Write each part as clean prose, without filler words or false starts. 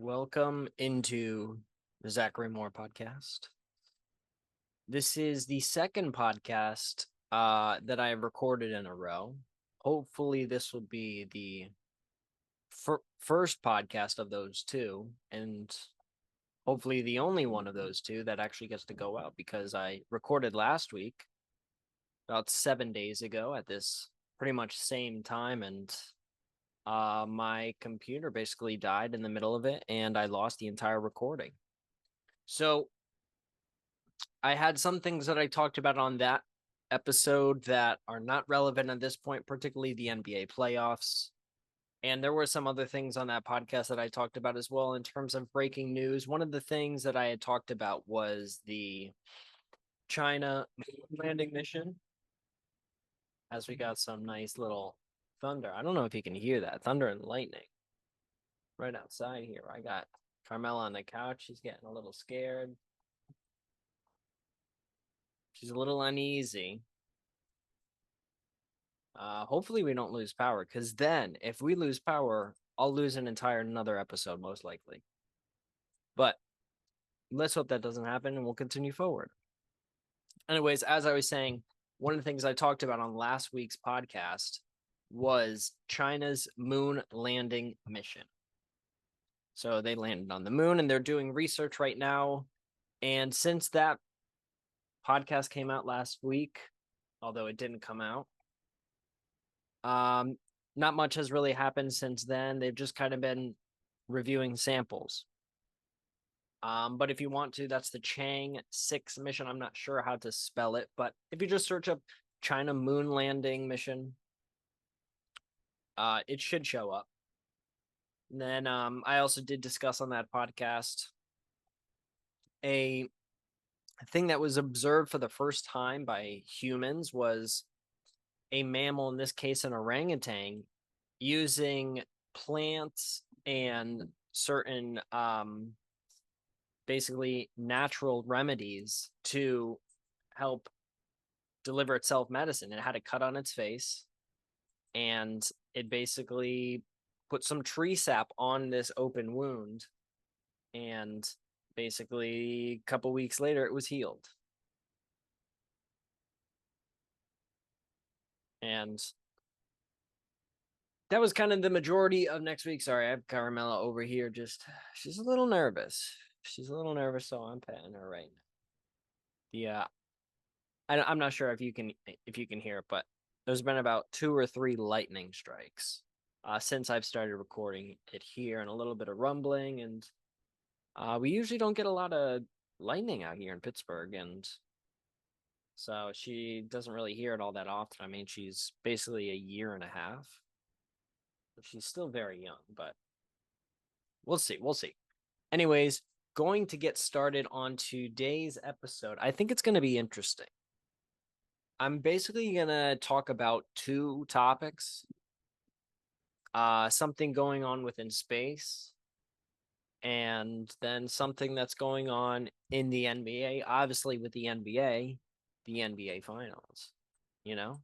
Welcome into the Zachary Moore podcast. This is the second podcast that I have recorded in a row. Hopefully, this will be the first podcast of those two, and hopefully the only one of those two that actually gets to go out because I recorded last week, about 7 days ago at this pretty much same time, and my computer basically died in the middle of it, and I lost the entire recording. So I had some things that I talked about on that episode that are not relevant at this point, particularly the NBA playoffs. And there were some other things on that podcast that I talked about as well in terms of breaking news. One of the things that I had talked about was the China landing mission, as we got some nice little thunder. I don't know if you can hear that thunder and lightning right outside here. I got Carmela on the couch. She's getting a little scared. She's a little uneasy. Hopefully we don't lose power, because then if we lose power, I'll lose an entire another episode most likely. But let's hope that doesn't happen, and we'll continue forward. Anyways, as I was saying, one of the things I talked about on last week's podcast was China's moon landing mission. So they landed on the moon, and they're doing research right now. And since that podcast came out last week, although it didn't come out, not much has really happened since then. They've just kind of been reviewing samples. But if you want to, that's the Chang 6 mission. I'm not sure how to spell it, but if you just search up China moon landing mission, it should show up. And then I also did discuss on that podcast a thing that was observed for the first time by humans was a mammal, in this case an orangutan, using plants and certain basically natural remedies to help deliver itself medicine. It had a cut on its face, and it basically put some tree sap on this open wound, and basically a couple weeks later it was healed. And that was kind of the majority of next week. Sorry, I have Caramella over here. She's a little nervous. She's a little nervous, so I'm petting her right now. Yeah, I'm not sure if you can hear it, but there's been about 2 or 3 lightning strikes since I've started recording it here, and a little bit of rumbling. And we usually don't get a lot of lightning out here in Pittsburgh, and so she doesn't really hear it all that often. I mean, she's basically a year and a half. She's still very young, but we'll see. We'll see. Anyways, going to get started on today's episode. I think it's going to be interesting. I'm basically going to talk about 2 topics. Something going on within space, and then something that's going on in the NBA. Obviously, with the NBA Finals, you know?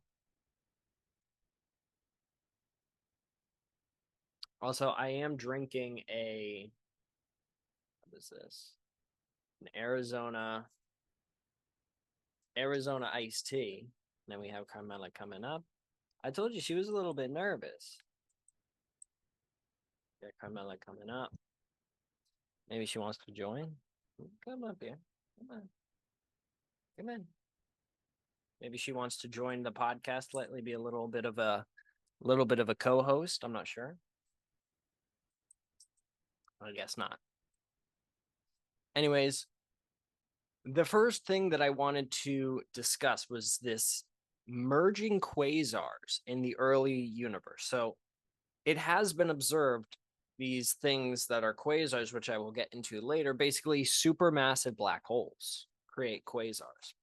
Also, I am drinking what is this? An Arizona iced tea. And then we have Carmela coming up. I told you she was a little bit nervous. Got Carmela coming up. Maybe she wants to join. Come up here. Come on. Come in. Maybe she wants to join the podcast, let me be a little bit of a co-host. I'm not sure. I guess not. Anyways, the first thing that I wanted to discuss was this merging quasars in the early universe. So it has been observed, these things that are quasars, which I will get into later, basically supermassive black holes create quasars.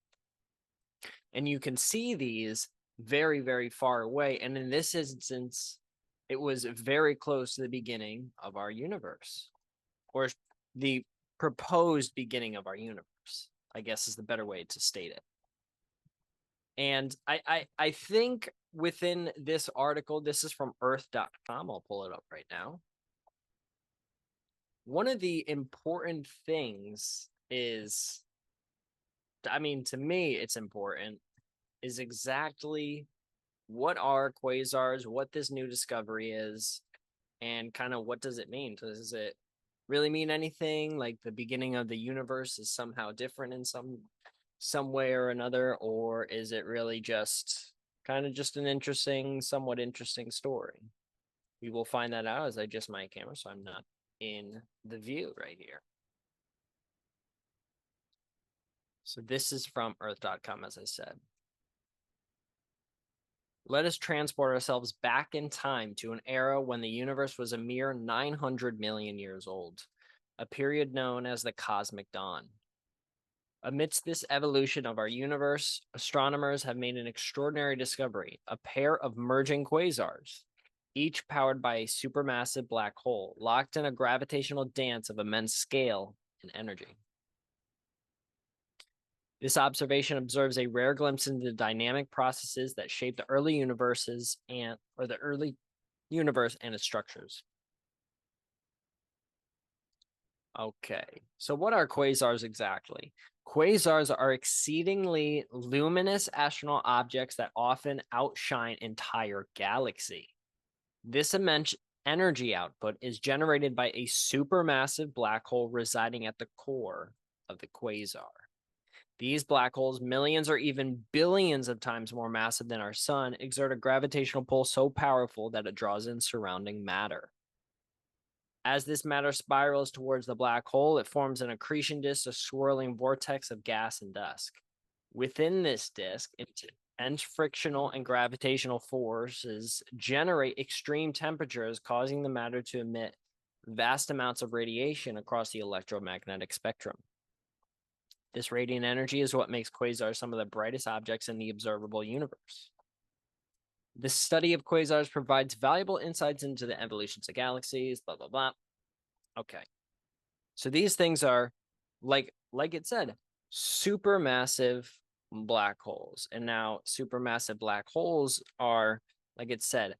And you can see these very, very far away. And in this instance, it was very close to the beginning of our universe, or the proposed beginning of our universe, I guess is the better way to state it. And I think within this article, this is from earth.com. I'll pull it up right now. one of the important things is, I mean, to me, it's important, is exactly what are quasars, what this new discovery is, and kind of what does it mean? Does it really mean anything? Like the beginning of the universe is somehow different in some way or another, or is it really just kind of just an interesting, somewhat interesting story? We will find that out as I adjust my camera so I'm not in the view right here. So this is from earth.com, as I said. Let us transport ourselves back in time to an era when the universe was a mere 900 million years old, a period known as the Cosmic Dawn. Amidst this evolution of our universe, astronomers have made an extraordinary discovery, a pair of merging quasars, each powered by a supermassive black hole, locked in a gravitational dance of immense scale and energy. This observation observes a rare glimpse into the dynamic processes that shape the early universes the early universe and its structures. Okay, so what are quasars exactly? Quasars are exceedingly luminous astronomical objects that often outshine entire galaxy. This immense energy output is generated by a supermassive black hole residing at the core of the quasar. These black holes, millions or even billions of times more massive than our sun, exert a gravitational pull so powerful that it draws in surrounding matter. As this matter spirals towards the black hole, it forms an accretion disk, a swirling vortex of gas and dust. Within this disk, intense frictional and gravitational forces generate extreme temperatures, causing the matter to emit vast amounts of radiation across the electromagnetic spectrum. This radiant energy is what makes quasars some of the brightest objects in the observable universe. The study of quasars provides valuable insights into the evolutions of galaxies, blah, blah, blah. Okay. So these things are, like it said, supermassive black holes. And now supermassive black holes are, like it said,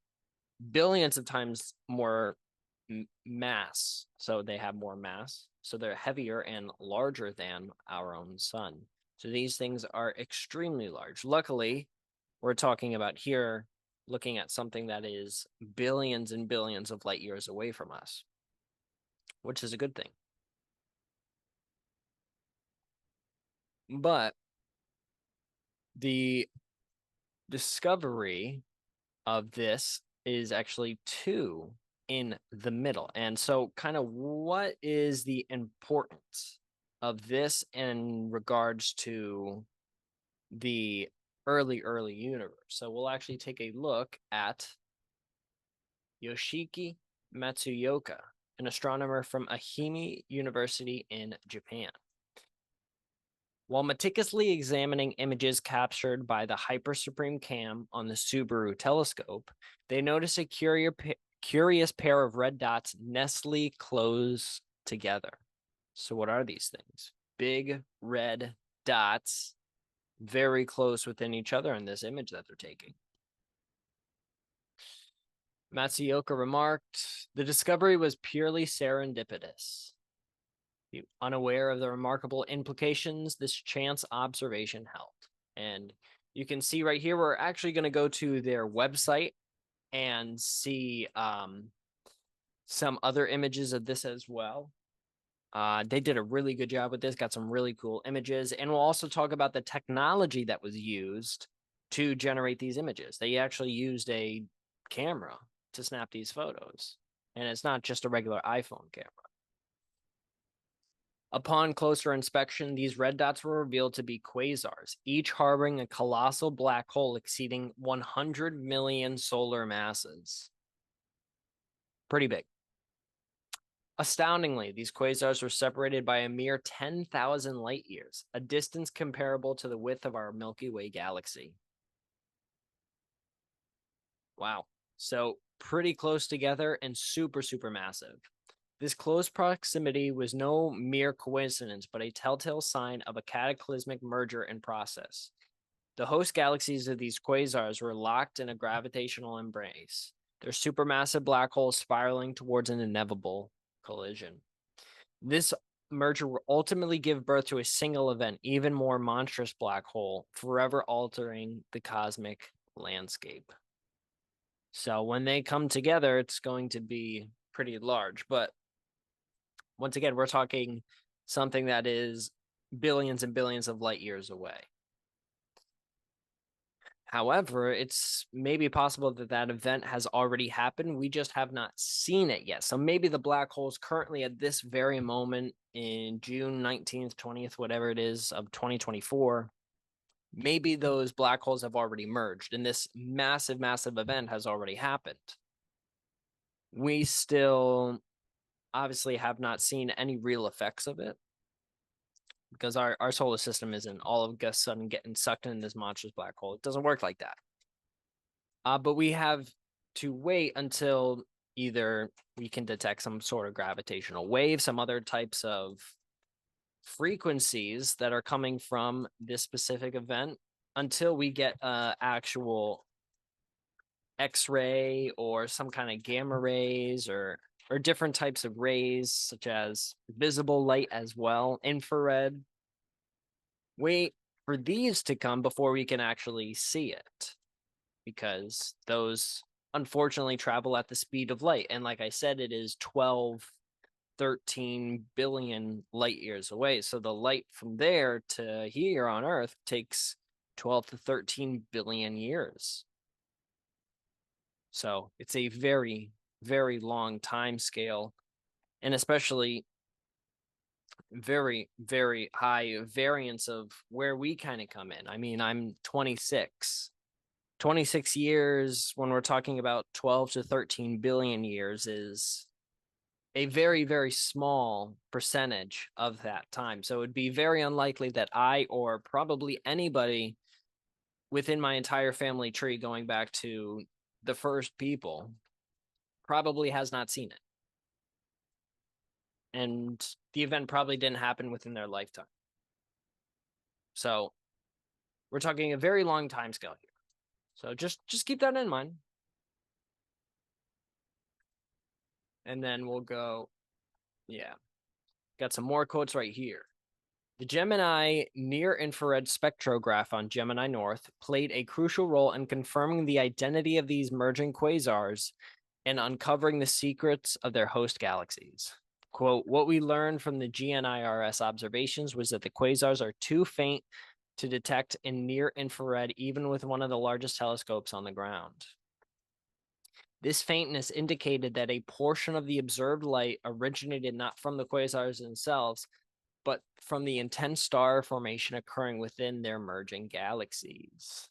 billions of times more mass. So they have more mass. So they're heavier and larger than our own sun. So these things are extremely large. Luckily, we're talking about here looking at something that is billions and billions of light years away from us, which is a good thing. But the discovery of this is actually two in the middle. And so kind of what is the importance of this in regards to the early universe? So we'll actually take a look at Yoshiki Matsuoka, an astronomer from Ehime University in Japan. While meticulously examining images captured by the Hyper Supreme Cam on the Subaru telescope, they notice a curious pair of red dots nestly close together. So what are these things? Big red dots very close within each other in this image that they're taking. Matsuoka remarked, the discovery was purely serendipitous. Unaware of the remarkable implications this chance observation held. And you can see right here, we're actually going to go to their website and see some other images of this as well. They did a really good job with this, got some really cool images, and we'll also talk about the technology that was used to generate these images. They actually used a camera to snap these photos, and it's not just a regular iPhone camera. Upon closer inspection, these red dots were revealed to be quasars, each harboring a colossal black hole exceeding 100 million solar masses. Pretty big. Astoundingly, these quasars were separated by a mere 10,000 light years, a distance comparable to the width of our Milky Way galaxy. Wow. So pretty close together and super massive. This close proximity was no mere coincidence, but a telltale sign of a cataclysmic merger in process. The host galaxies of these quasars were locked in a gravitational embrace, their supermassive black holes spiraling towards an inevitable collision. This merger will ultimately give birth to a single event, even more monstrous black hole, forever altering the cosmic landscape. So when they come together, it's going to be pretty large. But once again, we're talking something that is billions and billions of light years away. However, it's maybe possible that that event has already happened. We just have not seen it yet. So maybe the black holes currently at this very moment in June 19th, 20th, whatever it is of 2024, maybe those black holes have already merged and this massive, massive event has already happened. We still obviously have not seen any real effects of it because our solar system isn't all of a sudden getting sucked into this monstrous black hole. It doesn't work like that. But we have to wait until either we can detect some sort of gravitational wave, some other types of frequencies that are coming from this specific event, until we get actual X-ray or some kind of gamma rays or different types of rays, such as visible light as well, infrared. Wait for these to come before we can actually see it, because those unfortunately travel at the speed of light. And like I said, it is 12, 13 billion light years away. So the light from there to here on Earth takes 12 to 13 billion years. So it's a very, very long time scale, and especially very, very high variance of where we kind of come in. I mean, I'm 26. 26 years, when we're talking about 12 to 13 billion years, is a very, very small percentage of that time. So it would be very unlikely that I, or probably anybody within my entire family tree going back to the first people, probably has not seen it. And the event probably didn't happen within their lifetime. So we're talking a very long time scale here. So just keep that in mind. And then we'll go, yeah. Got some more quotes right here. The Gemini near-infrared spectrograph on Gemini North played a crucial role in confirming the identity of these merging quasars and uncovering the secrets of their host galaxies. Quote, what we learned from the GNIRS observations was that the quasars are too faint to detect in near-infrared even with one of the largest telescopes on the ground. This faintness indicated that a portion of the observed light originated not from the quasars themselves, but from the intense star formation occurring within their merging galaxies.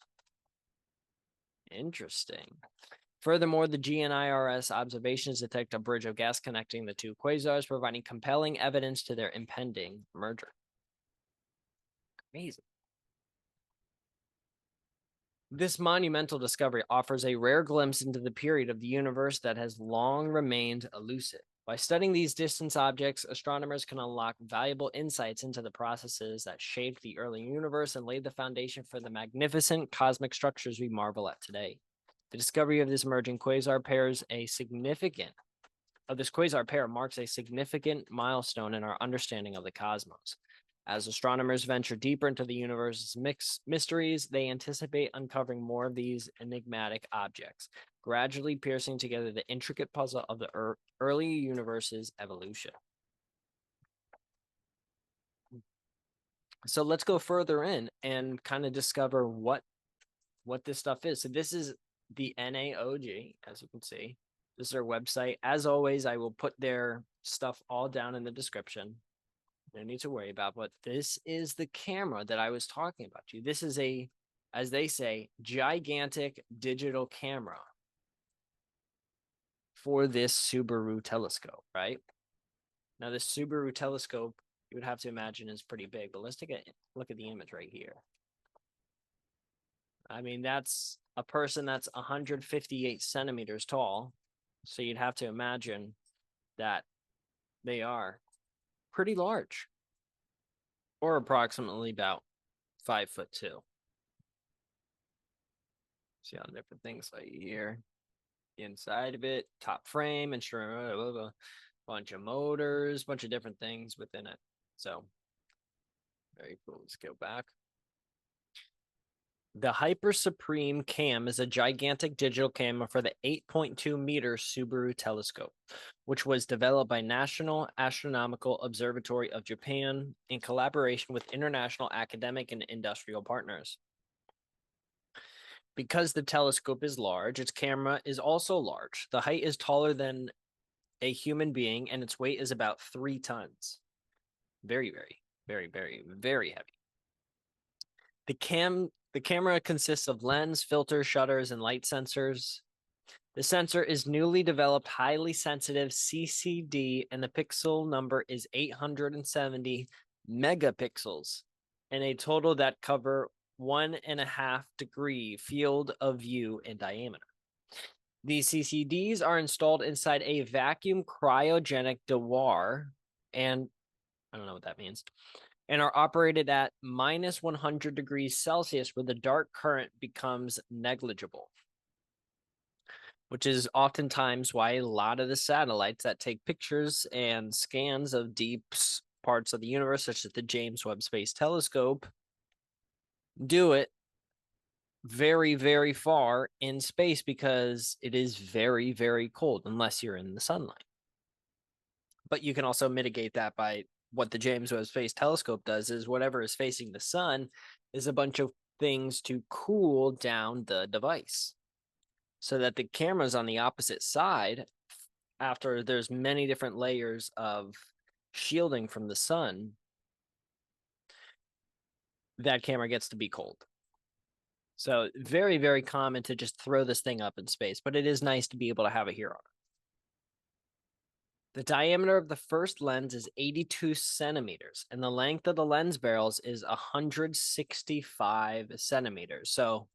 Interesting. Furthermore, the GNIRS observations detect a bridge of gas connecting the two quasars, providing compelling evidence to their impending merger. Amazing. This monumental discovery offers a rare glimpse into the period of the universe that has long remained elusive. By studying these distant objects, astronomers can unlock valuable insights into the processes that shaped the early universe and laid the foundation for the magnificent cosmic structures we marvel at today. The discovery of this emerging quasar pair marks a significant milestone in our understanding of the cosmos. As astronomers venture deeper into the universe's mysteries, they anticipate uncovering more of these enigmatic objects, gradually piecing together the intricate puzzle of the early universe's evolution. So let's go further in and kind of discover what this stuff is. So this is the NAOG, as you can see. This is their website. As always, I will put their stuff all down in the description. No need to worry about, but this is the camera that I was talking about to you. This is a, as they say, gigantic digital camera for this Subaru telescope, right? Now, this Subaru telescope, you would have to imagine is pretty big, but let's take a look at the image right here. I mean, that's a person that's 158 centimeters tall. So you'd have to imagine that they are pretty large, or approximately about 5'2". See all the different things right here. The inside of it, top frame, instrument, blah, blah, blah. bunch of motors, bunch of different things within it. So very cool. Let's go back. The Hyper Supreme Cam is a gigantic digital camera for the 8.2-meter Subaru telescope, which was developed by National Astronomical Observatory of Japan in collaboration with international academic and industrial partners. Because the telescope is large, its camera is also large. The height is taller than a human being, and its weight is about 3 tons. Very, very, very, very, very heavy. The camera consists of lens, filter, shutters, and light sensors. The sensor is newly developed, highly sensitive CCD, and the pixel number is 870 megapixels, and a total that cover 1.5 degree field of view in diameter. These CCDs are installed inside a vacuum cryogenic dewar, and I don't know what that means, and are operated at minus 100 degrees Celsius, where the dark current becomes negligible, which is oftentimes why a lot of the satellites that take pictures and scans of deep parts of the universe, such as the James Webb Space Telescope, do it very, very far in space because it is very, very cold unless you're in the sunlight. But you can also mitigate that by what the James Webb Space Telescope does is whatever is facing the sun is a bunch of things to cool down the device so that the camera's on the opposite side after there's many different layers of shielding from the sun. That camera gets to be cold. So very, very common to just throw this thing up in space, but it is nice to be able to have it here on Earth. The diameter of the first lens is 82 centimeters, and the length of the lens barrels is 165 centimeters. So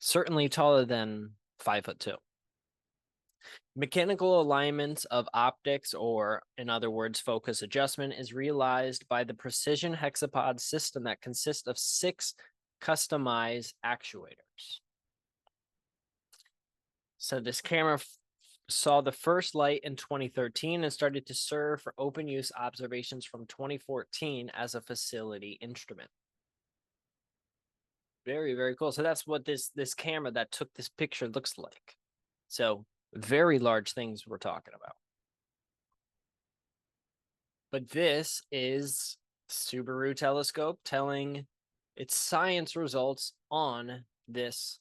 certainly taller than 5'2". Mechanical alignment of optics, or in other words, focus adjustment, is realized by the precision hexapod system that consists of 6 customized actuators. So this camera saw the first light in 2013 and started to serve for open use observations from 2014 as a facility instrument. Very, very cool. So that's what this camera that took this picture looks like. So very large things we're talking about. But this is Subaru telescope telling its science results on this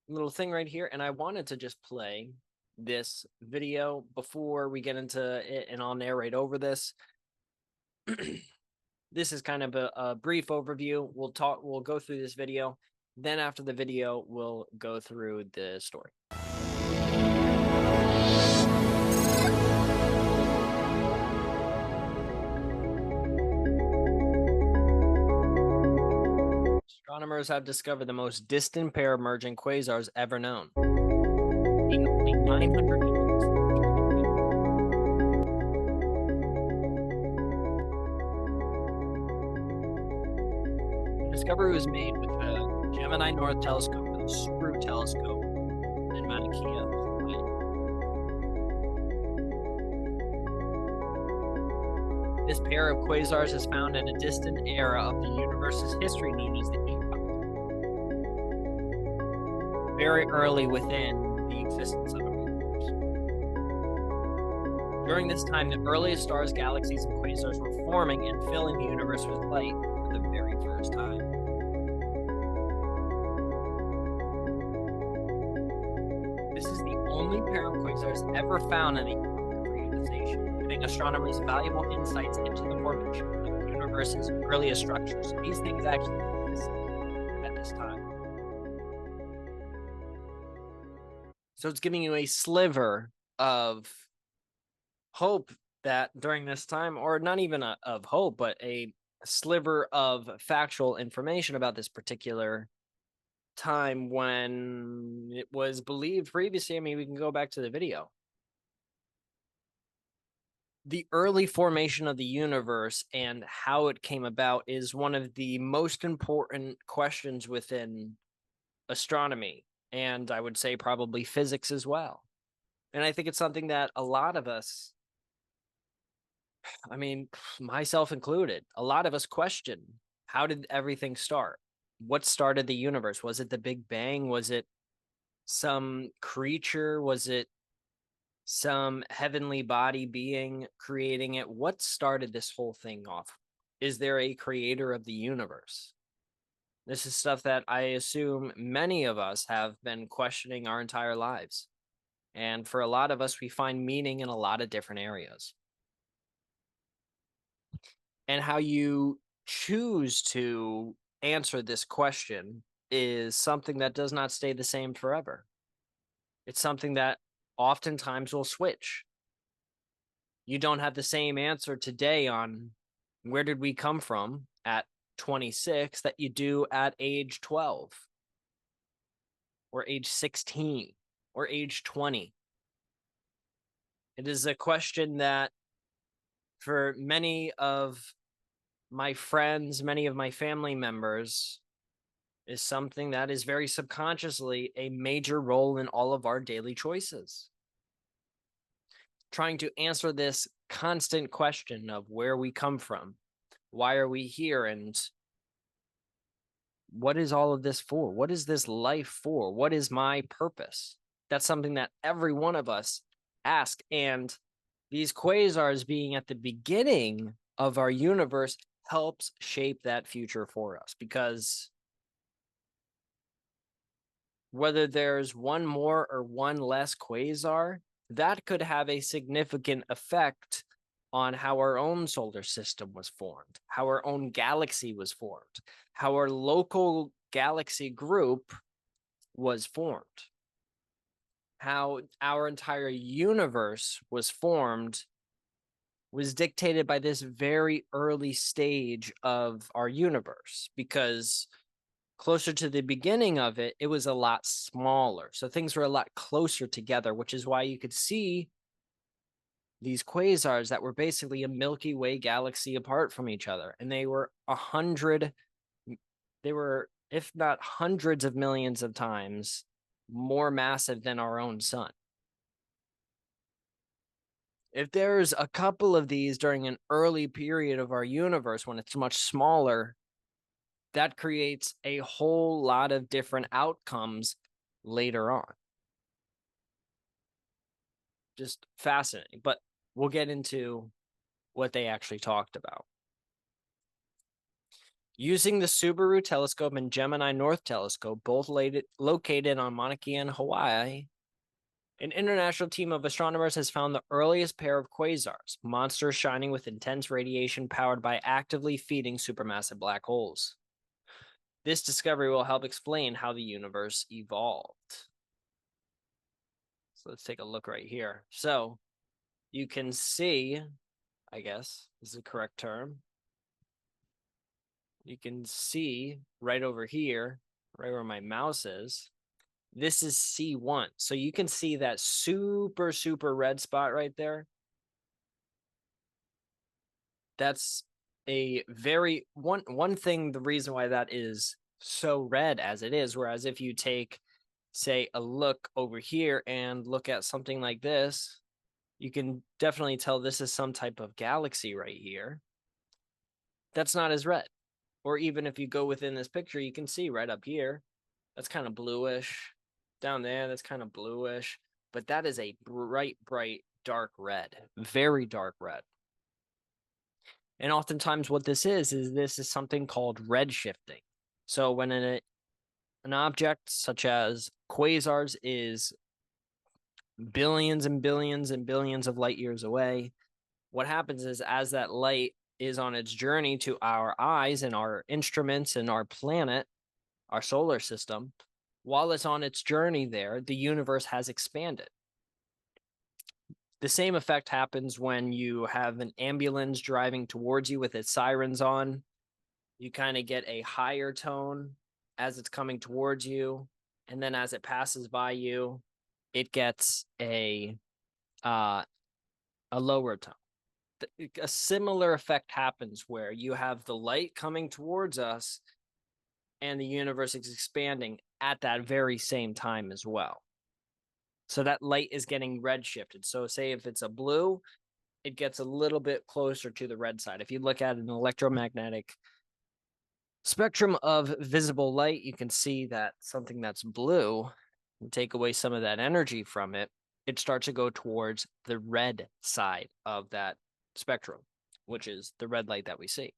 little thing right here. And I wanted to just play this video before we get into it, and I'll narrate over this. This is kind of a brief overview. We'll go through this video. Then after the video, we'll go through the story. Astronomers have discovered the most distant pair of merging quasars ever known. Being only 900 meters. The discovery was made with the Gemini North Telescope and the Subaru Telescope in Mauna Kea. This pair of quasars is found in a distant era of the universe's history known as the epoch, very early within the existence of the universe. During this time, the earliest stars, galaxies, and quasars were forming and filling the universe with light for the very first time. This is the only pair of quasars ever found in the epoch of periodization, giving astronomers valuable insights into the formation of the universe's earliest structures. So these things actually existed at this time. So it's giving you a sliver of hope that during this time, or not even of hope, but a sliver of factual information about this particular time when it was believed previously. I mean, we can go back to the video. The early formation of the universe and how it came about is one of the most important questions within astronomy, and I would say probably physics as well. And I think it's something that a lot of us I mean, myself included, a lot of us question, how did everything start? What started the universe? Was it the Big Bang? Was it some creature? Was it some heavenly body being creating it? What started this whole thing off? Is there a creator of the universe? This is stuff that I assume many of us have been questioning our entire lives. And for a lot of us, we find meaning in a lot of different areas. And how you choose to answer this question is something that does not stay the same forever. It's something that oftentimes will switch. You don't have the same answer today on where did we come from at 26 that you do at age 12 or age 16 or age 20. It is a question that for many of my friends, many of my family members, is something that is very subconsciously a major role in all of our daily choices. Trying to answer this constant question of where we come from, why are we here, and what is all of this for? What is this life for? What is my purpose? That's something that every one of us ask. And these quasars being at the beginning of our universe helps shape that future for us, because whether there's one more or one less quasar, that could have a significant effect on how our own solar system was formed, how our own galaxy was formed, how our local galaxy group was formed, how our entire universe was formed, was dictated by this very early stage of our universe, because closer to the beginning of it, it was a lot smaller. So things were a lot closer together, which is why you could see these quasars that were basically a Milky Way galaxy apart from each other. And they were if not hundreds of millions of times more massive than our own sun. If there's a couple of these during an early period of our universe when it's much smaller, that creates a whole lot of different outcomes later on. Just fascinating, but we'll get into what they actually talked about. Using the Subaru telescope and Gemini North telescope, both located on Mauna Kea and Hawaii, an international team of astronomers has found the earliest pair of quasars, monsters shining with intense radiation powered by actively feeding supermassive black holes. This discovery will help explain how the universe evolved. So let's take a look right here. So you can see, I guess is the correct term. You can see right over here, right where my mouse is, this is C1. So you can see that super, super red spot right there. That's a very, one thing, the reason why that is so red as it is, whereas if you take, say, a look over here and look at something like this, you can definitely tell this is some type of galaxy right here. That's not as red. Or even if you go within this picture, you can see right up here, that's kind of bluish. Down there, that's kind of bluish. But that is a bright, bright, dark red. Very dark red. And oftentimes what this is something called redshifting. So when an object such as quasars is billions and billions and billions of light years away, what happens is as that light is on its journey to our eyes and our instruments and our planet, our solar system, while it's on its journey there, the universe has expanded. The same effect happens when you have an ambulance driving towards you with its sirens on. You kind of get a higher tone as it's coming towards you, and then as it passes by you, it gets a lower tone. A similar effect happens where you have the light coming towards us and the universe is expanding at that very same time as well. So that light is getting redshifted. So say if it's a blue, it gets a little bit closer to the red side. If you look at an electromagnetic spectrum of visible light, you can see that something that's blue, and take away some of that energy from it, it starts to go towards the red side of that spectrum, which is the red light that we see.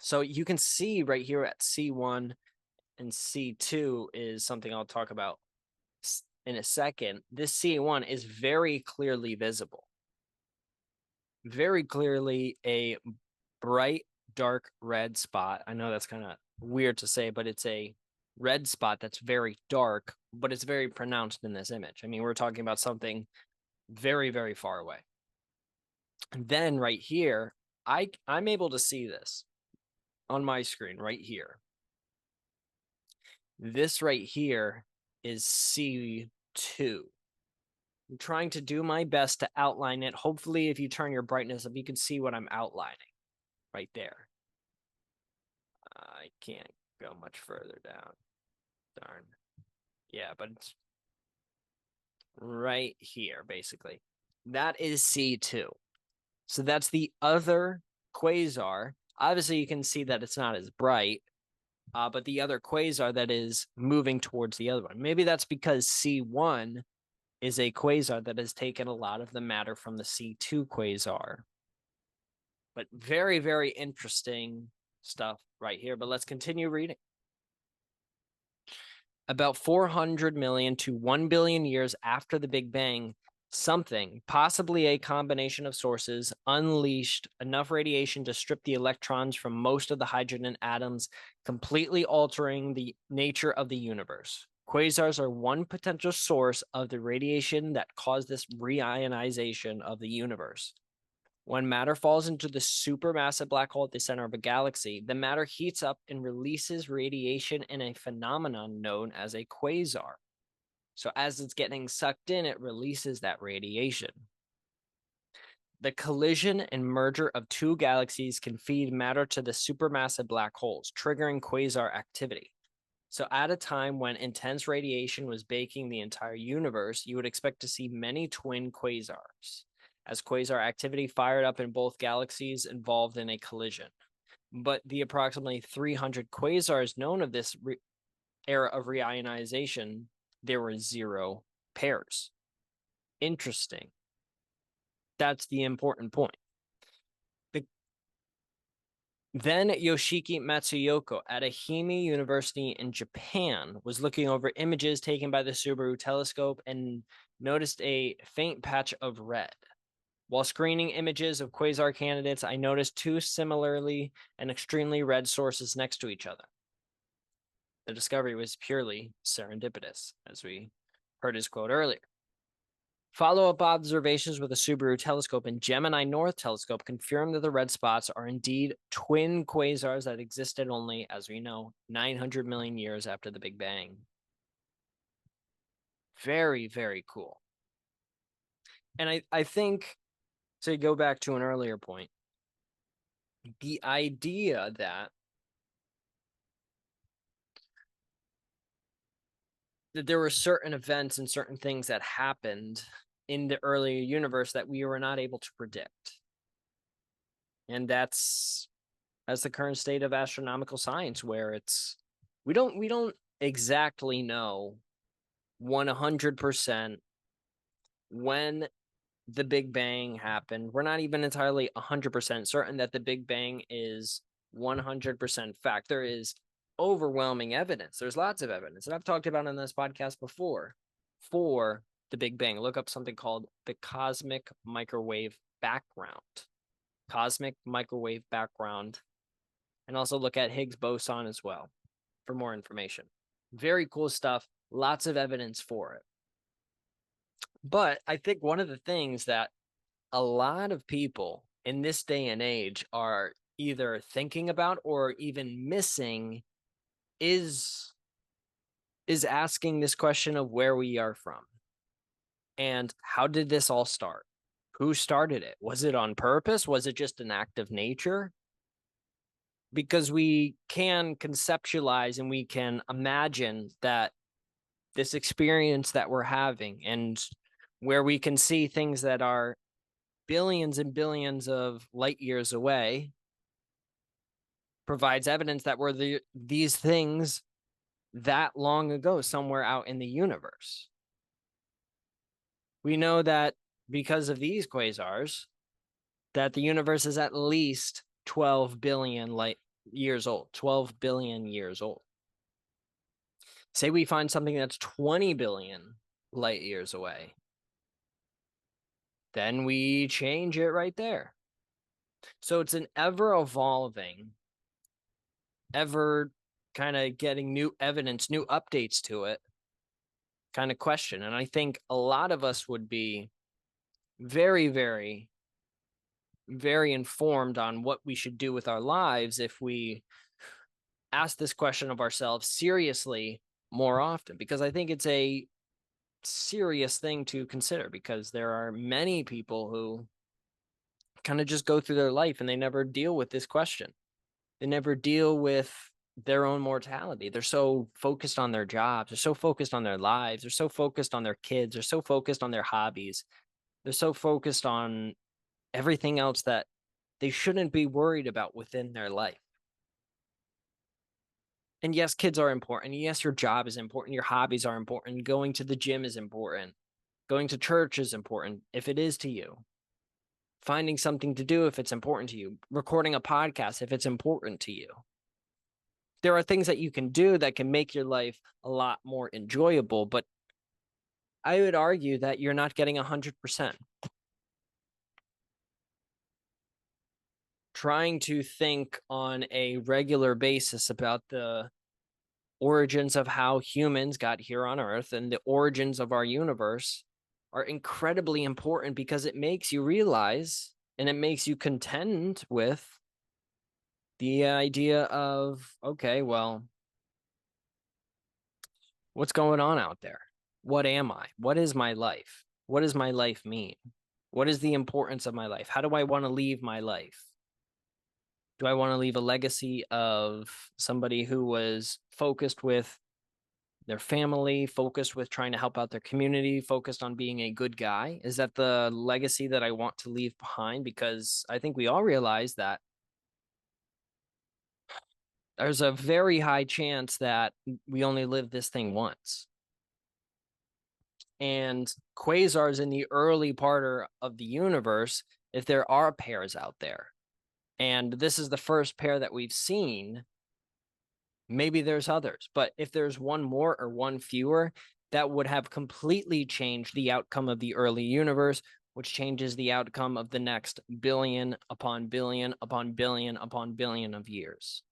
So you can see right here at C1 and C2 is something I'll talk about in a second. This C1 is very clearly visible. Very clearly a bright, dark red spot. I know that's kind of weird to say, but it's a red spot that's very dark, but it's very pronounced in this image. I mean, we're talking about something very, very far away. And then right here, I'm able to see this on my screen right here. This right here is C2. I'm trying to do my best to outline it. Hopefully, if you turn your brightness up, you can see what I'm outlining right there. I can't go much further down. Darn. Yeah, but it's right here, basically. That is C2. So that's the other quasar. Obviously, you can see that it's not as bright, but the other quasar that is moving towards the other one. Maybe that's because C1 is a quasar that has taken a lot of the matter from the C2 quasar. But very, very interesting stuff right here. But let's continue reading. About 400 million to 1 billion years after the Big Bang, something, possibly a combination of sources, unleashed enough radiation to strip the electrons from most of the hydrogen atoms, completely altering the nature of the universe. Quasars are one potential source of the radiation that caused this reionization of the universe. When matter falls into the supermassive black hole at the center of a galaxy, the matter heats up and releases radiation in a phenomenon known as a quasar. So as it's getting sucked in, it releases that radiation. The collision and merger of two galaxies can feed matter to the supermassive black holes, triggering quasar activity. So at a time when intense radiation was baking the entire universe, you would expect to see many twin quasars, as quasar activity fired up in both galaxies involved in a collision. But the approximately 300 quasars known of this era of reionization, there were 0 pairs. Interesting. That's the important point. Then Yoshiki Matsuyoko at Ehime University in Japan was looking over images taken by the Subaru telescope and noticed a faint patch of red. While screening images of quasar candidates, I noticed 2 similarly and extremely red sources next to each other. The discovery was purely serendipitous, as we heard his quote earlier. Follow-up observations with the Subaru telescope and Gemini North telescope confirmed that the red spots are indeed twin quasars that existed only, as we know, 900 million years after the Big Bang. Very, very cool. And I think, to go back to an earlier point, the idea that there were certain events and certain things that happened in the earlier universe that we were not able to predict. And that's the current state of astronomical science, where we don't exactly know 100% when the Big Bang happened. We're not even entirely 100% certain that the Big Bang is 100% fact. There is overwhelming evidence. There's lots of evidence, and I've talked about in this podcast before, for the Big Bang. Look up something called the cosmic microwave background. Cosmic microwave background. And also look at Higgs boson as well for more information. Very cool stuff. Lots of evidence for it. But I think one of the things that a lot of people in this day and age are either thinking about or even missing is asking this question of where we are from. And how did this all start? Who started it? Was it on purpose? Was it just an act of nature? Because we can conceptualize and we can imagine that this experience that we're having, and where we can see things that are billions and billions of light years away provides evidence that these things that long ago somewhere out in the universe. We know that because of these quasars, that the universe is at least 12 billion light years old, 12 billion years old. Say we find something that's 20 billion light years away, then we change it right there. So it's an ever evolving, ever kind of getting new evidence, new updates to it kind of question. And I think a lot of us would be very, very, very informed on what we should do with our lives if we ask this question of ourselves seriously more often, because I think it's a serious thing to consider, because there are many people who kind of just go through their life and they never deal with this question. They never deal with their own mortality. They're so focused on their jobs. They're so focused on their lives. They're so focused on their kids. They're so focused on their hobbies. They're so focused on everything else that they shouldn't be worried about within their life. And yes, kids are important. Yes, your job is important. Your hobbies are important. Going to the gym is important. Going to church is important if it is to you. Finding something to do if it's important to you. Recording a podcast if it's important to you. There are things that you can do that can make your life a lot more enjoyable, but I would argue that you're not getting 100%. Trying to think on a regular basis about the origins of how humans got here on Earth and the origins of our universe are incredibly important, because it makes you realize and it makes you contend with the idea of, okay, well, what's going on out there? What am I? What is my life? What does my life mean? What is the importance of my life? How do I want to leave my life? Do I want to leave a legacy of somebody who was focused with their family, focused with trying to help out their community, focused on being a good guy? Is that the legacy that I want to leave behind? Because I think we all realize that there's a very high chance that we only live this thing once. And quasars in the early part of the universe, if there are pairs out there, and this is the first pair that we've seen, maybe there's others, but if there's one more or one fewer, that would have completely changed the outcome of the early universe, which changes the outcome of the next billion upon billion upon billion upon billion of years.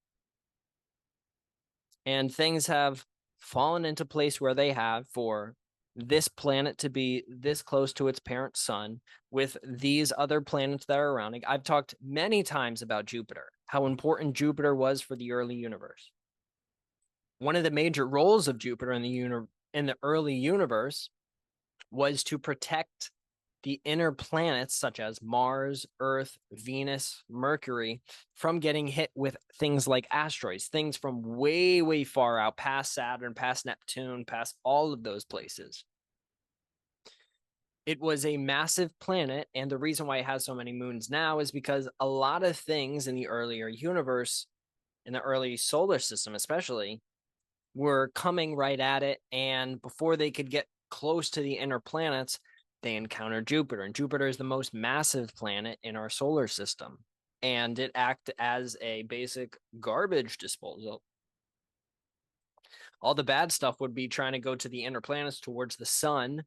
And things have fallen into place where they have for this planet to be this close to its parent sun with these other planets that are around it. I've talked many times about Jupiter, how important Jupiter was for the early universe. One of the major roles of Jupiter in the early universe was to protect the inner planets such as Mars, Earth, Venus, Mercury from getting hit with things like asteroids, things from way, way far out, past Saturn, past Neptune, past all of those places. It was a massive planet, and the reason why it has so many moons now is because a lot of things in the earlier universe, in the early solar system especially, were coming right at it, and before they could get close to the inner planets, they encountered Jupiter, and Jupiter is the most massive planet in our solar system, and it acts as a basic garbage disposal. All the bad stuff would be trying to go to the inner planets towards the sun,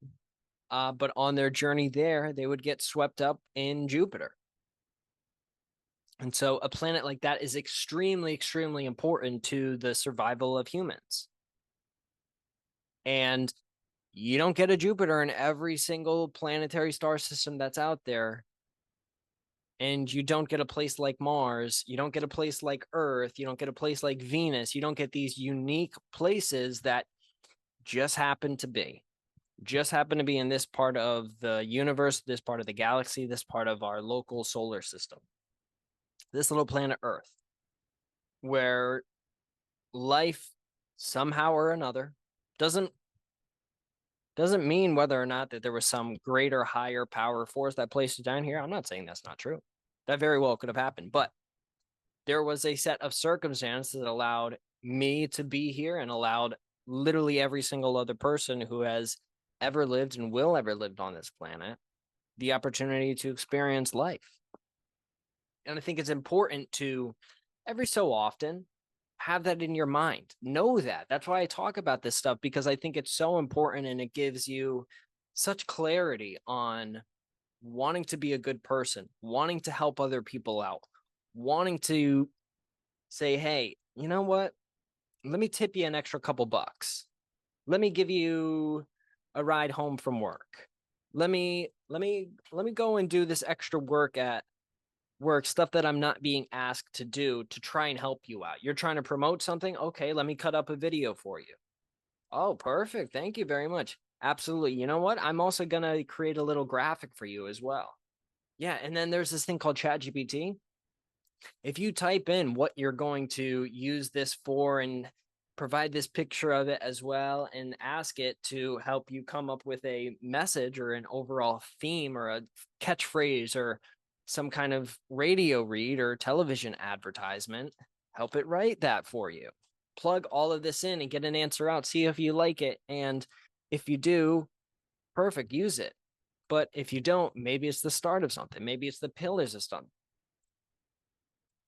but on their journey there, they would get swept up in Jupiter. And so a planet like that is extremely, extremely important to the survival of humans. And you don't get a Jupiter in every single planetary star system that's out there. And you don't get a place like Mars. You don't get a place like Earth. You don't get a place like Venus. You don't get these unique places that just happen to be in this part of the universe, this part of the galaxy, this part of our local solar system. This little planet Earth, where life somehow or another doesn't Doesn't mean whether or not that there was some greater, higher power force that placed it down here. I'm not saying that's not true. That very well could have happened, but there was a set of circumstances that allowed me to be here and allowed literally every single other person who has ever lived and will ever lived on this planet the opportunity to experience life. And I think it's important to every so often have that in your mind. Know that. That's why I talk about this stuff, because I think it's so important and it gives you such clarity on wanting to be a good person, wanting to help other people out, wanting to say, hey, you know what? Let me tip you an extra couple bucks. Let me give you a ride home from work. Let me go and do this extra work at work, stuff that I'm not being asked to do to try and help you out. You're trying to promote something? Okay, let me cut up a video for you. Oh, perfect. Thank you very much. Absolutely. You know what? I'm also going to create a little graphic for you as well. Yeah, and then there's this thing called ChatGPT. If you type in what you're going to use this for and provide this picture of it as well and ask it to help you come up with a message or an overall theme or a catchphrase or some kind of radio read or television advertisement, help it write that for you. Plug all of this in and get an answer out. See if you like it. And if you do, perfect, use it. But if you don't, maybe it's the start of something. Maybe it's the pillars of something.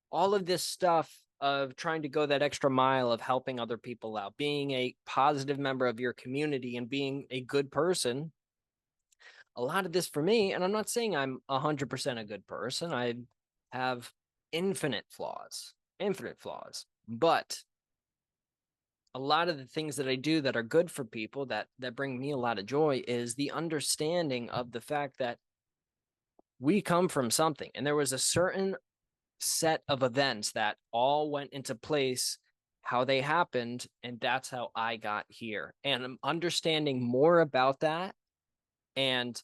All of this stuff of trying to go that extra mile of helping other people out, being a positive member of your community and being a good person. A lot of this for me, and I'm not saying I'm 100% a good person. I have infinite flaws, but a lot of the things that I do that are good for people that bring me a lot of joy is the understanding of the fact that we come from something and there was a certain set of events that all went into place, how they happened, and that's how I got here. And I'm understanding more about that. And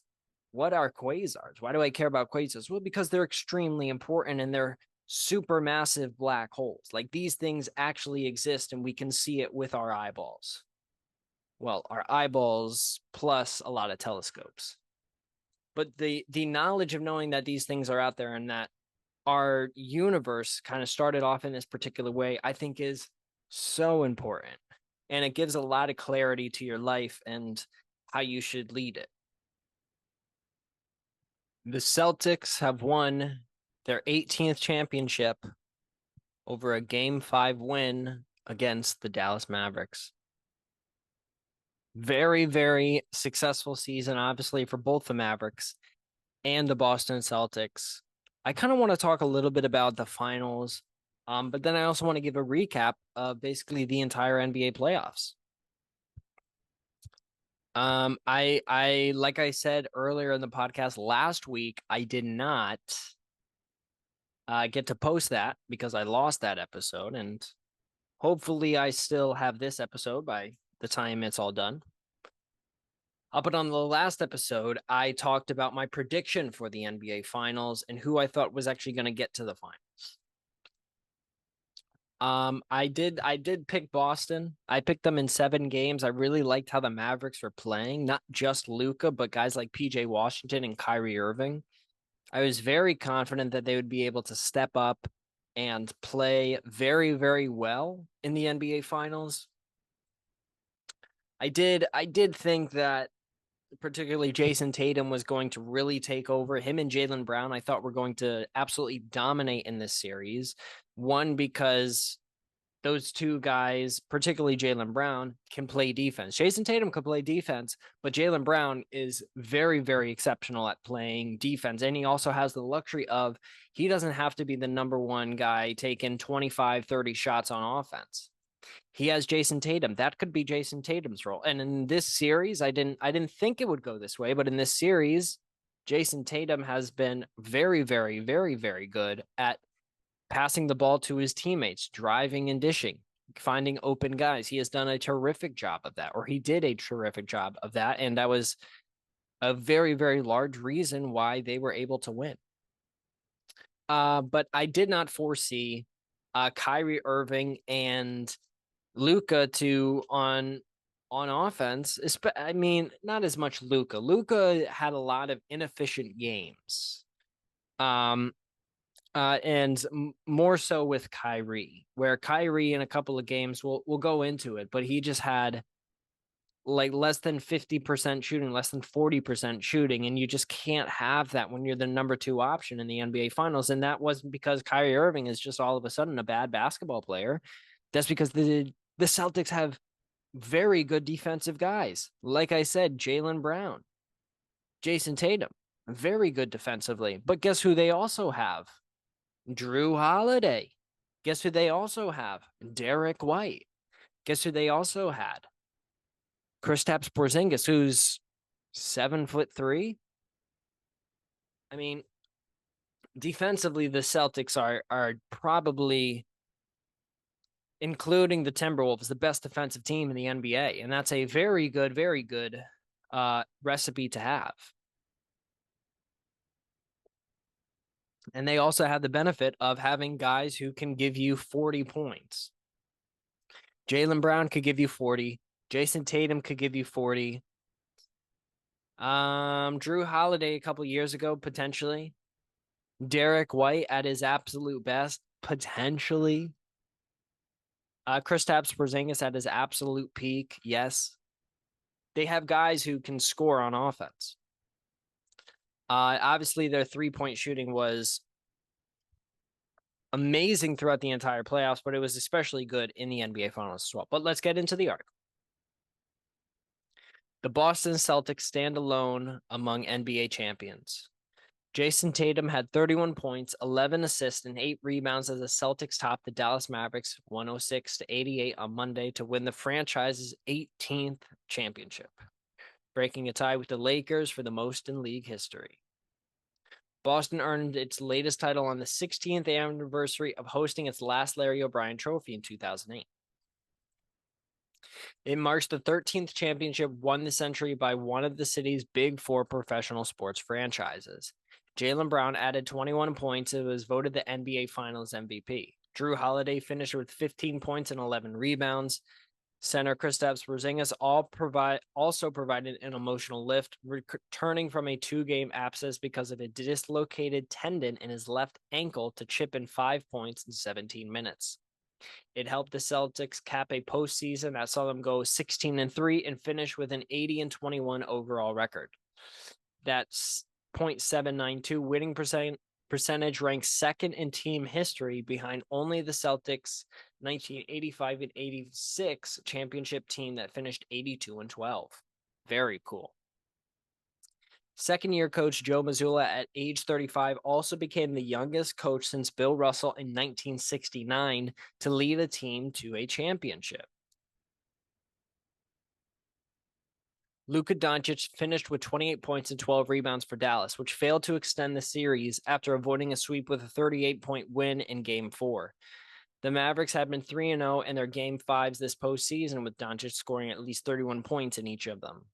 what are quasars? Why do I care about quasars? Well, because they're extremely important and they're supermassive black holes. Like these things actually exist and we can see it with our eyeballs. Well, our eyeballs plus a lot of telescopes. But the knowledge of knowing that these things are out there and that our universe kind of started off in this particular way, I think is so important. And it gives a lot of clarity to your life and how you should lead it. The Celtics have won their 18th championship over a Game 5 win against the Dallas Mavericks. Very, very successful season, obviously, for both the Mavericks and the Boston Celtics. I kind of want to talk a little bit about the finals, but then I also want to give a recap of basically the entire NBA playoffs. I like I said earlier in the podcast last week, I did not get to post that because I lost that episode, and hopefully I still have this episode by the time it's all done. But on the last episode, I talked about my prediction for the NBA Finals and who I thought was actually going to get to the finals. I did pick Boston. I picked them in 7 games. I really liked how the Mavericks were playing, not just Luka, but guys like PJ Washington and Kyrie Irving. I was very confident that they would be able to step up and play very, very well in the NBA Finals. I did think that particularly Jason Tatum was going to really take over. Him and Jaylen Brown, I thought were going to absolutely dominate in this series. One, because those two guys, particularly Jaylen Brown, can play defense. Jason Tatum can play defense, but Jaylen Brown is very, very exceptional at playing defense. And he also has the luxury of he doesn't have to be the number one guy taking 25, 30 shots on offense. He has Jason Tatum. That could be Jason Tatum's role. And in this series, I didn't think it would go this way, but in this series, Jason Tatum has been very, very, very, very good at passing the ball to his teammates, driving and dishing, finding open guys. He has done a terrific job of that, or he did a terrific job of that. And that was a very, very large reason why they were able to win. But I did not foresee Kyrie Irving and Luka to on on offense. I mean, not as much Luka. Luka had a lot of inefficient games. And more so with Kyrie, where Kyrie in a couple of games, we'll go into it, but he just had like less than 50% shooting, less than 40% shooting, and you just can't have that when you're the number 2 option in the NBA Finals. And that wasn't because Kyrie Irving is just all of a sudden a bad basketball player. That's because the Celtics have very good defensive guys. Like I said, Jaylen Brown, Jason Tatum, very good defensively. But guess who they also have? Drew Holiday. Guess who they also have? Derek White. Guess who they also had? Kristaps Porzingis, who's 7'3". I mean, defensively, the Celtics are probably, including the Timberwolves, the best defensive team in the NBA, and that's a very good recipe to have. And they also have the benefit of having guys who can give you 40 points. Jaylen Brown could give you 40. Jason Tatum could give you 40. Drew Holiday a couple years ago, potentially. Derek White at his absolute best, potentially. Kristaps Porzingis at his absolute peak, yes. They have guys who can score on offense. Obviously, their 3-point shooting was amazing throughout the entire playoffs, but it was especially good in the NBA Finals as well. But let's get into the article. The Boston Celtics stand alone among NBA champions. Jason Tatum had 31 points, 11 assists, and 8 rebounds as the Celtics topped the Dallas Mavericks 106-88 on Monday to win the franchise's 18th championship, breaking a tie with the Lakers for the most in league history. Boston earned its latest title on the 16th anniversary of hosting its last Larry O'Brien Trophy in 2008. It marks the 13th championship won this century by one of the city's big 4 professional sports franchises. Jaylen Brown added 21 points and was voted the NBA Finals MVP. Drew Holiday finished with 15 points and 11 rebounds. Center Kristaps Porzingis also provided an emotional lift, returning from a 2-game absence because of a dislocated tendon in his left ankle to chip in 5 points in 17 minutes. It helped the Celtics cap a postseason that saw them go 16-3 and finish with an 80-21 overall record. That's .792 winning percentage, ranks second in team history behind only the Celtics 1985 and 86 championship team that finished 82-12. Very cool. Second-year coach Joe Mazzulla at age 35 also became the youngest coach since Bill Russell in 1969 to lead a team to a championship. Luka Doncic finished with 28 points and 12 rebounds for Dallas, which failed to extend the series after avoiding a sweep with a 38-point win in Game 4. The Mavericks had been 3-0 in their Game 5s this postseason, with Doncic scoring at least 31 points in each of them.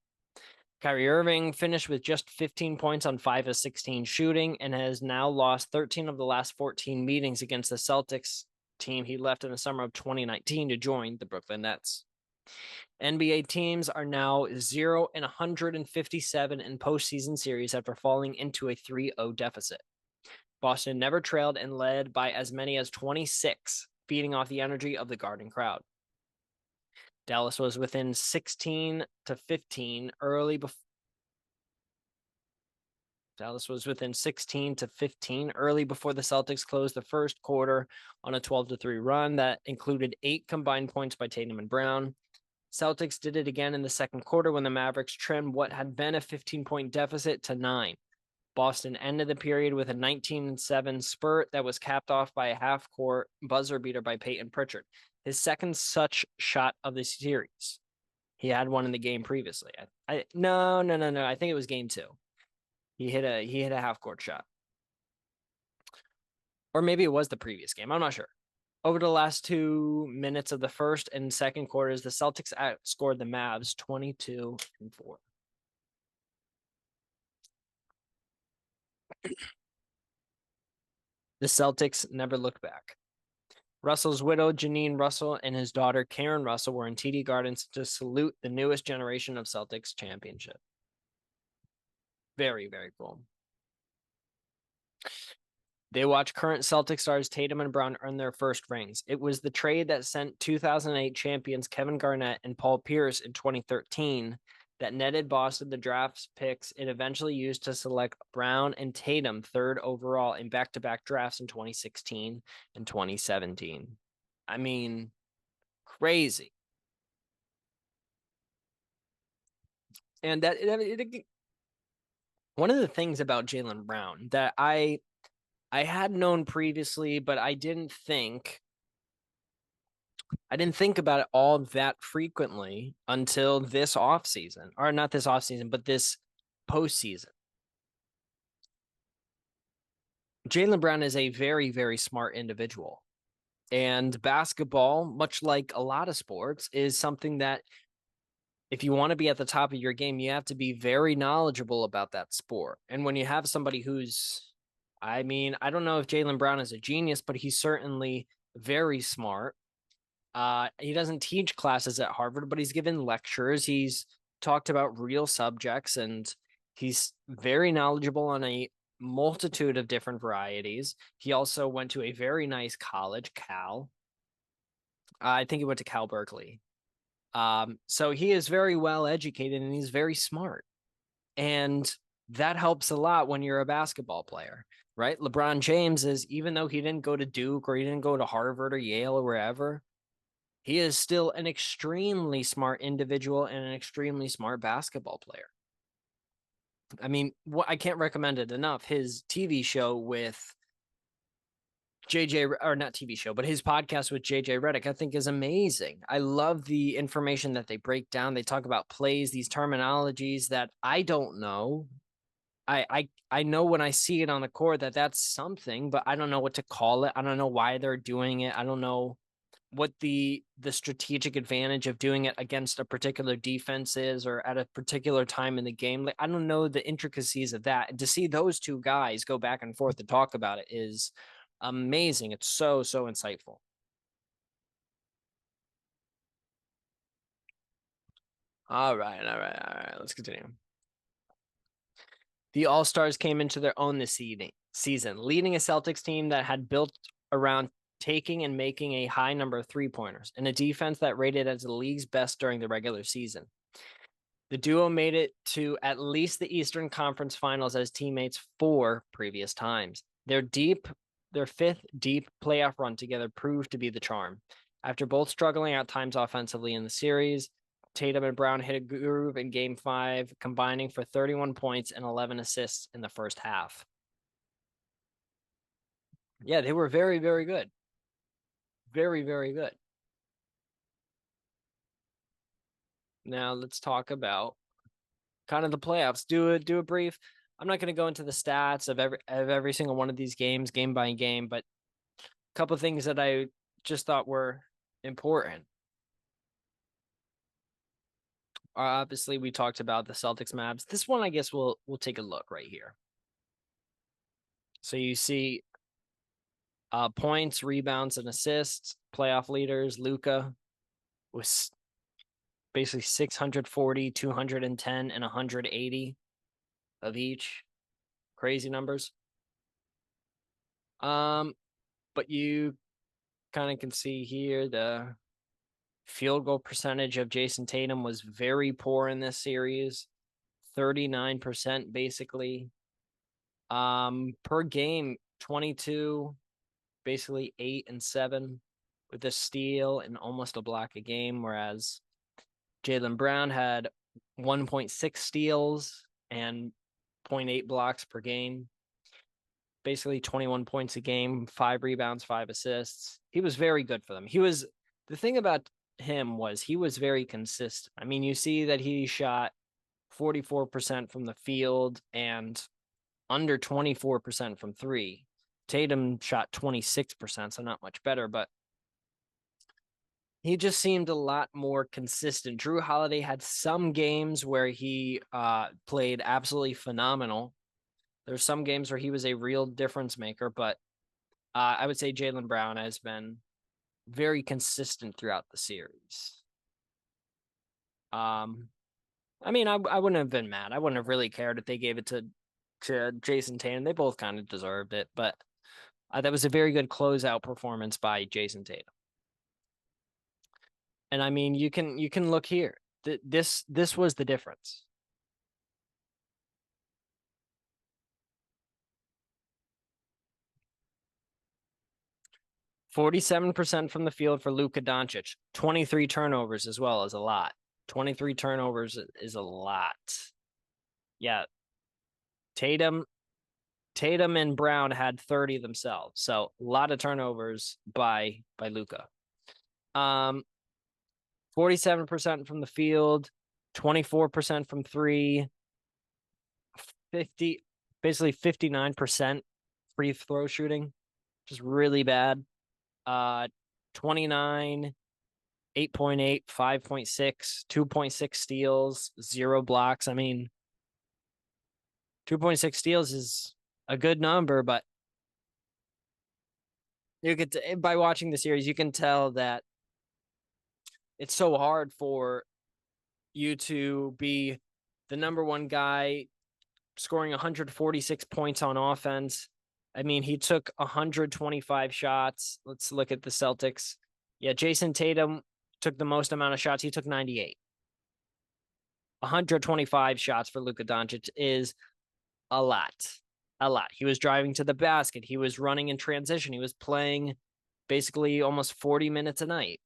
Kyrie Irving finished with just 15 points on 5 of 16 shooting and has now lost 13 of the last 14 meetings against the Celtics team he left in the summer of 2019 to join the Brooklyn Nets. NBA teams are now 0-157 in postseason series after falling into a 3-0 deficit. Boston never trailed and led by as many as 26, feeding off the energy of the Garden crowd. Dallas was within 16-15 early before the Celtics closed the first quarter on a 12-3 run that included 8 combined points by Tatum and Brown. Celtics did it again in the second quarter when the Mavericks trimmed what had been a 15-point deficit to 9. Boston ended the period with a 19-7 spurt that was capped off by a half-court buzzer beater by Peyton Pritchard, his second such shot of the series. He had one in the game previously. No. I think it was game 2. He hit a half-court shot. Or maybe it was the previous game. I'm not sure. Over the last 2 minutes of the first and second quarters, the Celtics outscored the Mavs 22-4. The Celtics never looked back. Russell's widow, Janine Russell, and his daughter, Karen Russell, were in TD Gardens to salute the newest generation of Celtics championship. Very, very cool. They watched current Celtic stars Tatum and Brown earn their first rings. It was the trade that sent 2008 champions Kevin Garnett and Paul Pierce in 2013 that netted Boston the draft picks it eventually used to select Brown and Tatum third overall in back-to-back drafts in 2016 and 2017. I mean, crazy. And one of the things about Jaylen Brown that I had known previously, but I didn't think about it all that frequently until this offseason, or not this offseason, but this postseason. Jaylen Brown is a very, very smart individual. And basketball, much like a lot of sports, is something that if you want to be at the top of your game, you have to be very knowledgeable about that sport. And when you have somebody I don't know if Jaylen Brown is a genius, but he's certainly very smart. He doesn't teach classes at Harvard, but he's given lectures. He's talked about real subjects, and he's very knowledgeable on a multitude of different varieties. He also went to a very nice college, Cal. I think he went to Cal Berkeley. So he is very well educated and he's very smart. And that helps a lot when you're a basketball player, right? LeBron James even though he didn't go to Duke or he didn't go to Harvard or Yale or wherever, he is still an extremely smart individual and an extremely smart basketball player. I mean, I can't recommend it enough. His TV show with JJ, or not TV show, but his podcast with JJ Redick, I think is amazing. I love the information that they break down. They talk about plays, these terminologies that I don't know. I know when I see it on the court that's something, but I don't know what to call it. I don't know why they're doing it. I don't know what the strategic advantage of doing it against a particular defense is or at a particular time in the game. Like, I don't know the intricacies of that. And to see those two guys go back and forth to talk about it is amazing. It's so insightful. All right. Let's continue. The All-Stars came into their own this season, leading a Celtics team that had built around taking and making a high number of three-pointers and a defense that rated as the league's best during the regular season. The duo made it to at least the Eastern Conference Finals as teammates 4 previous times. Their fifth deep playoff run together proved to be the charm. After both struggling at times offensively in the series, Tatum and Brown hit a groove in Game 5, combining for 31 points and 11 assists in the first half. Yeah, they were very, very good. Very, very good. Now let's talk about kind of the playoffs. Do a brief. I'm not going to go into the stats of every single one of these games, game by game, but a couple of things that I just thought were important. Obviously, we talked about the Celtics maps. This one, I guess we'll take a look right here. So you see points, rebounds, and assists. Playoff leaders, Luka was basically 640, 210, and 180 of each. Crazy numbers. But you kind of can see here the field goal percentage of Jason Tatum was very poor in this series. 39% basically. Per game, 22, basically 8 and 7 with a steal and almost a block a game, whereas Jaylen Brown had 1.6 steals and 0.8 blocks per game. Basically 21 points a game, 5 rebounds, 5 assists. He was very good for them. The thing about him was he was very consistent. I mean, you see that he shot 44% from the field and under 24% from 3. Tatum shot 26%, so not much better, but he just seemed a lot more consistent. Drew Holiday had some games where he played absolutely phenomenal. There's some games where he was a real difference maker, but I would say Jaylen Brown has been very consistent throughout the series. I mean, I wouldn't have been mad. I wouldn't have really cared if they gave it to Jason Tatum. They both kind of deserved it, but that was a very good closeout performance by Jason Tatum. And I mean, you can look here. This was the difference. %47 from the field for Luka Doncic. 23 turnovers as well is a lot. 23 turnovers is a lot. Yeah. Tatum and Brown had 30 themselves. So a lot of turnovers by Luka. 47% from the field, 24% from three, basically 59% free throw shooting, just really bad. 29, 8.8, 5.6, 2.6 steals, 0 blocks. I mean, 2.6 steals is a good number, but you could, by watching the series, you can tell that it's so hard for you to be the number one guy scoring 146 points on offense. I mean, he took 125 shots. Let's look at the Celtics. Yeah, Jason Tatum took the most amount of shots. He took 98. 125 shots for Luka Doncic is a lot. A lot. He was driving to the basket. He was running in transition. He was playing basically almost 40 minutes a night.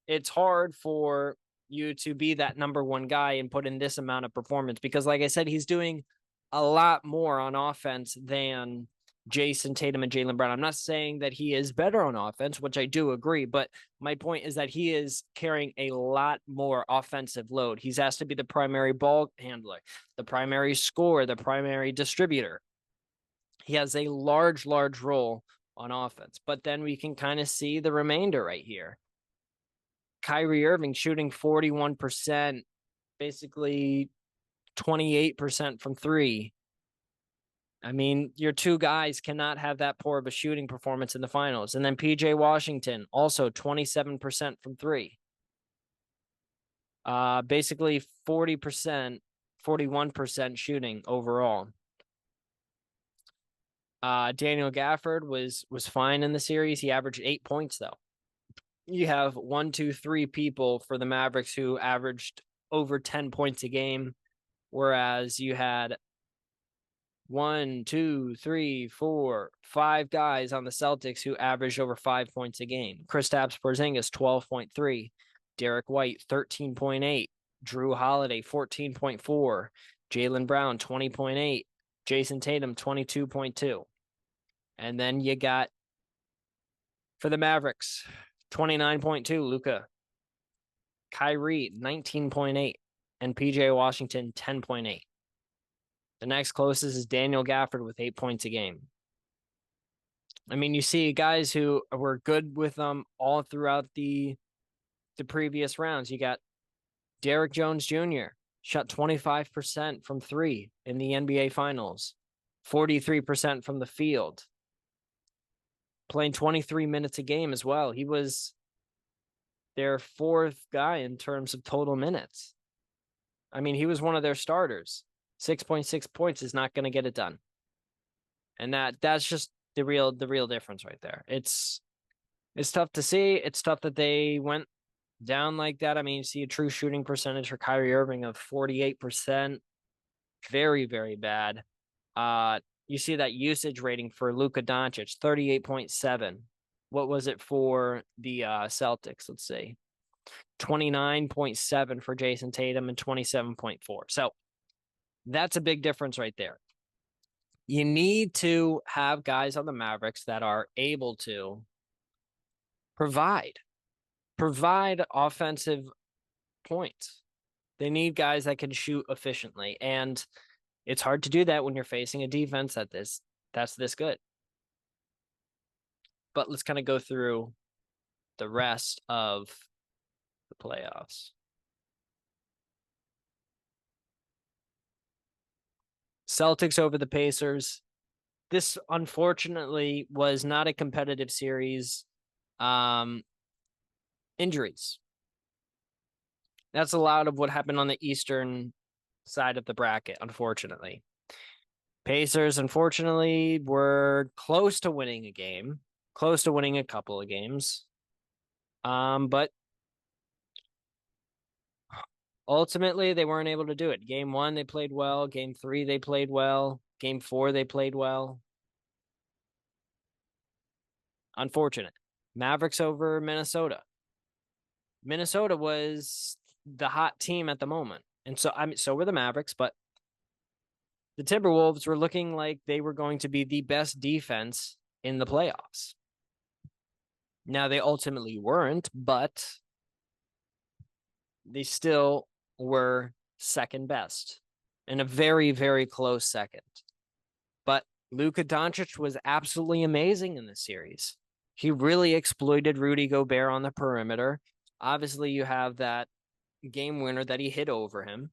It's hard for you to be that number one guy and put in this amount of performance because, like I said, he's doing a lot more on offense than Jason Tatum and Jaylen Brown. I'm not saying that he is better on offense, which I do agree, but my point is that he is carrying a lot more offensive load. He's asked to be the primary ball handler, the primary scorer, the primary distributor. He has a large role on offense, but then we can kind of see the remainder right here. Kyrie Irving shooting 41%, basically 28% from three. I mean, your two guys cannot have that poor of a shooting performance in the finals. And then PJ Washington, also 27% from three. Basically 40%, 41% shooting overall. Daniel Gafford was fine in the series. He averaged 8 points though. You have 1, 2, 3 people for the Mavericks who averaged over 10 points a game, whereas you had 1, 2, 3, 4, 5 guys on the Celtics who averaged over 5 points a game. Kristaps Porzingis 12.3, Derek White 13.8, Drew Holiday 14.4, Jaylen Brown 20.8, Jason Tatum 22.2. And then you got for the Mavericks 29.2 Luka, Kyrie 19.8, and PJ Washington 10.8. The next closest is Daniel Gafford with 8 points a game. I mean, you see guys who were good with them all throughout the previous rounds. You got Derrick Jones Jr. shot 25% from three in the NBA Finals, 43% from the field, playing 23 minutes a game as well. He was their fourth guy in terms of total minutes. I mean, he was one of their starters. 6.6 points is not going to get it done. And that's just the real difference right there. It's tough to see. It's tough that they went down like that. I mean, you see a true shooting percentage for Kyrie Irving of 48%. Very, very bad. You see that usage rating for Luka Doncic, 38.7. What was it for the Celtics? Let's see. 29.7 for Jason Tatum and 27.4. So that's a big difference right there. You need to have guys on the Mavericks that are able to provide offensive points. They need guys that can shoot efficiently, and it's hard to do that when you're facing a defense that's this good. But let's kind of go through the rest of the playoffs. Celtics over the Pacers. This unfortunately was not a competitive series. Injuries. That's a lot of what happened on the eastern side of the bracket, unfortunately. Pacers, unfortunately, were close to winning a game, close to winning a couple of games. But ultimately, they weren't able to do it. Game 1, they played well. Game 3, they played well. Game 4, they played well. Unfortunate. Mavericks over Minnesota. Minnesota was the hot team at the moment. And so were the Mavericks, but the Timberwolves were looking like they were going to be the best defense in the playoffs. Now, they ultimately weren't, but they still were second best and a very, very close second. But Luka Doncic was absolutely amazing in this series. He really exploited Rudy Gobert on the perimeter. Obviously, you have that game winner that he hit over him.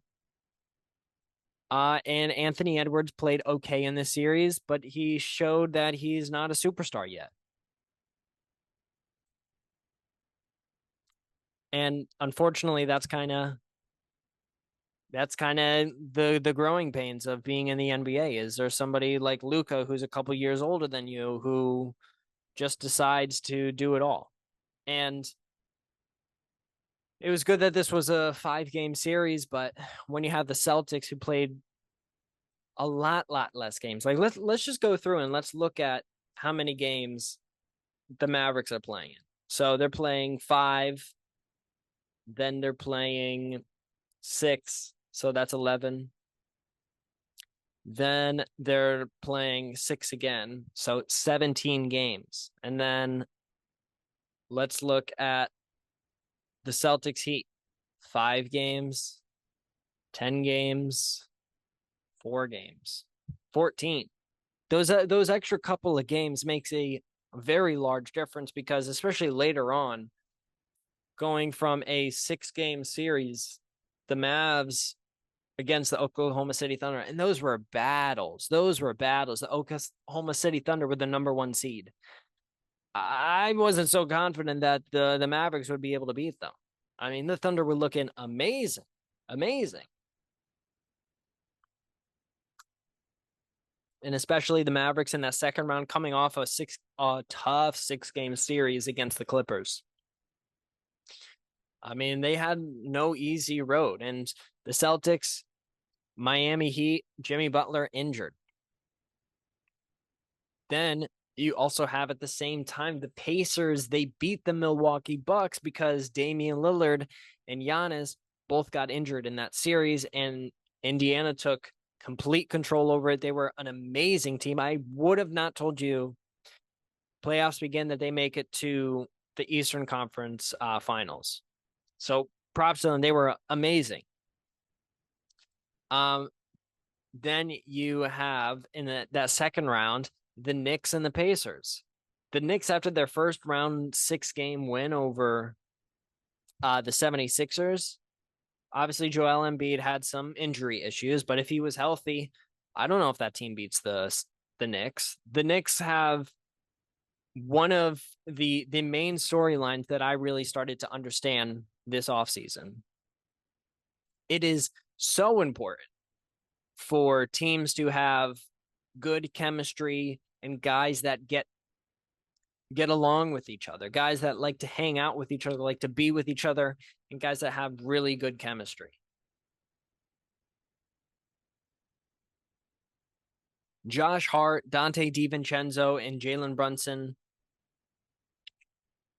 And Anthony Edwards played okay in this series, but he showed that he's not a superstar yet. And unfortunately, that's kind of the growing pains of being in the NBA. Is there somebody like Luka who's a couple years older than you who just decides to do it all? And it was good that this was a 5-game series, but when you have the Celtics who played a lot less games, like let's just go through and let's look at how many games the Mavericks are playing. So they're playing 5, then they're playing 6, so that's 11. Then they're playing 6 again, so 17 games. And then let's look at the Celtics Heat. 5 games, 10 games, 4 games, 14. Those extra couple of games makes a very large difference because especially later on, going from a 6-game series, the Mavs against the Oklahoma City Thunder, and those were battles. The Oklahoma City Thunder were the number 1 seed. I wasn't so confident that the Mavericks would be able to beat them. I mean, the Thunder were looking amazing. And especially the Mavericks in that second round coming off a tough 6-game series against the Clippers. I mean, they had no easy road. And the Celtics, Miami Heat, Jimmy Butler injured. Then you also have at the same time the Pacers. They beat the Milwaukee Bucks because Damian Lillard and Giannis both got injured in that series, and Indiana took complete control over it. They were an amazing team. I would have not told you playoffs begin that they make it to the Eastern Conference finals. So props to them. They were amazing. Then you have in that second round, the Knicks and the Pacers. The Knicks, after their first round 6-game win over the 76ers, obviously Joel Embiid had some injury issues, but if he was healthy, I don't know if that team beats the Knicks. The Knicks have one of the main storylines that I really started to understand this offseason. It is so important for teams to have good chemistry and guys that get along with each other, guys that like to hang out with each other, like to be with each other, and guys that have really good chemistry. Josh Hart, Dante DiVincenzo, and Jalen Brunson,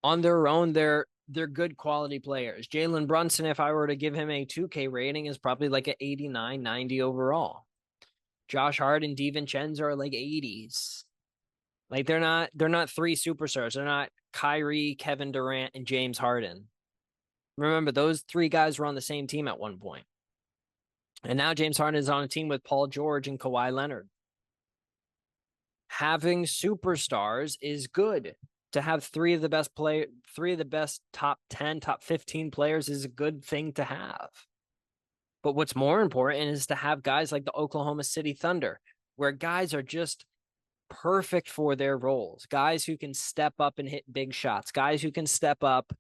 on their own, they're good quality players. Jalen Brunson, if I were to give him a 2K rating, is probably like an 89, 90 overall. Josh Hart and DiVincenzo are like 80s. Like they're not 3 superstars. They're not Kyrie, Kevin Durant, and James Harden. Remember, those 3 guys were on the same team at one point. And now James Harden is on a team with Paul George and Kawhi Leonard. Having superstars is good. To have 3 of the best top 10, top 15 players is a good thing to have. But what's more important is to have guys like the Oklahoma City Thunder, where guys are just perfect for their roles. Guys who can step up and hit big shots, guys who can step up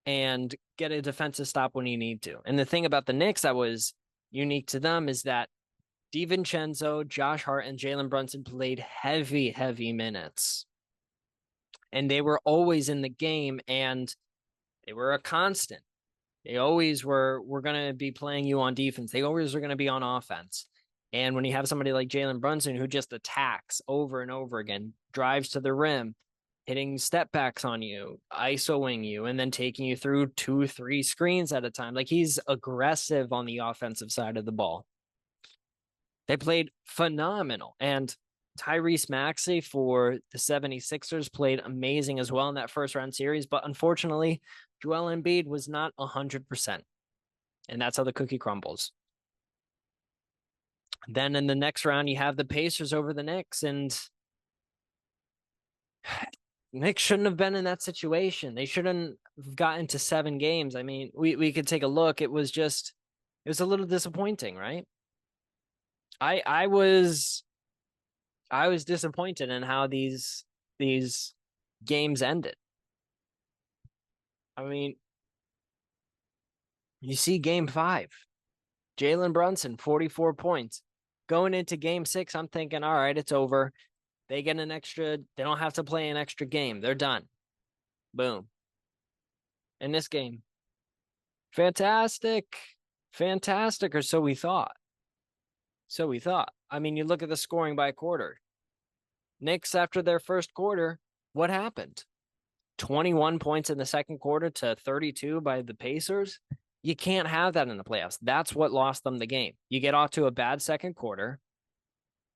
and get a defensive stop when you need to. And the thing about the Knicks that was unique to them is that DiVincenzo, Josh Hart, and Jalen Brunson played heavy minutes. And they were always in the game, and they were a constant. They always were going to be playing you on defense. They always are going to be on offense. And when you have somebody like Jalen Brunson who just attacks over and over again, drives to the rim, hitting step backs on you, ISOing you, and then taking you through 2-3 screens at a time. Like, he's aggressive on the offensive side of the ball. They played phenomenal. And Tyrese Maxey for the 76ers played amazing as well in that first round series. But unfortunately, Joel Embiid was not 100%. And that's how the cookie crumbles. Then in the next round, you have the Pacers over the Knicks, and Knicks shouldn't have been in that situation. They shouldn't have gotten to 7 games. I mean, we could take a look. It was a little disappointing, right? I was disappointed in how these games ended. I mean, you see game 5, Jalen Brunson, 44 points. Going into game 6, I'm thinking, all right, it's over. They get they don't have to play an extra game. They're done. Boom. In this game, fantastic, or so we thought. I mean, you look at the scoring by quarter. Knicks, after their first quarter, what happened? 21 points in the second quarter to 32 by the Pacers. You can't have that in the playoffs. That's what lost them the game. You get off to a bad second quarter,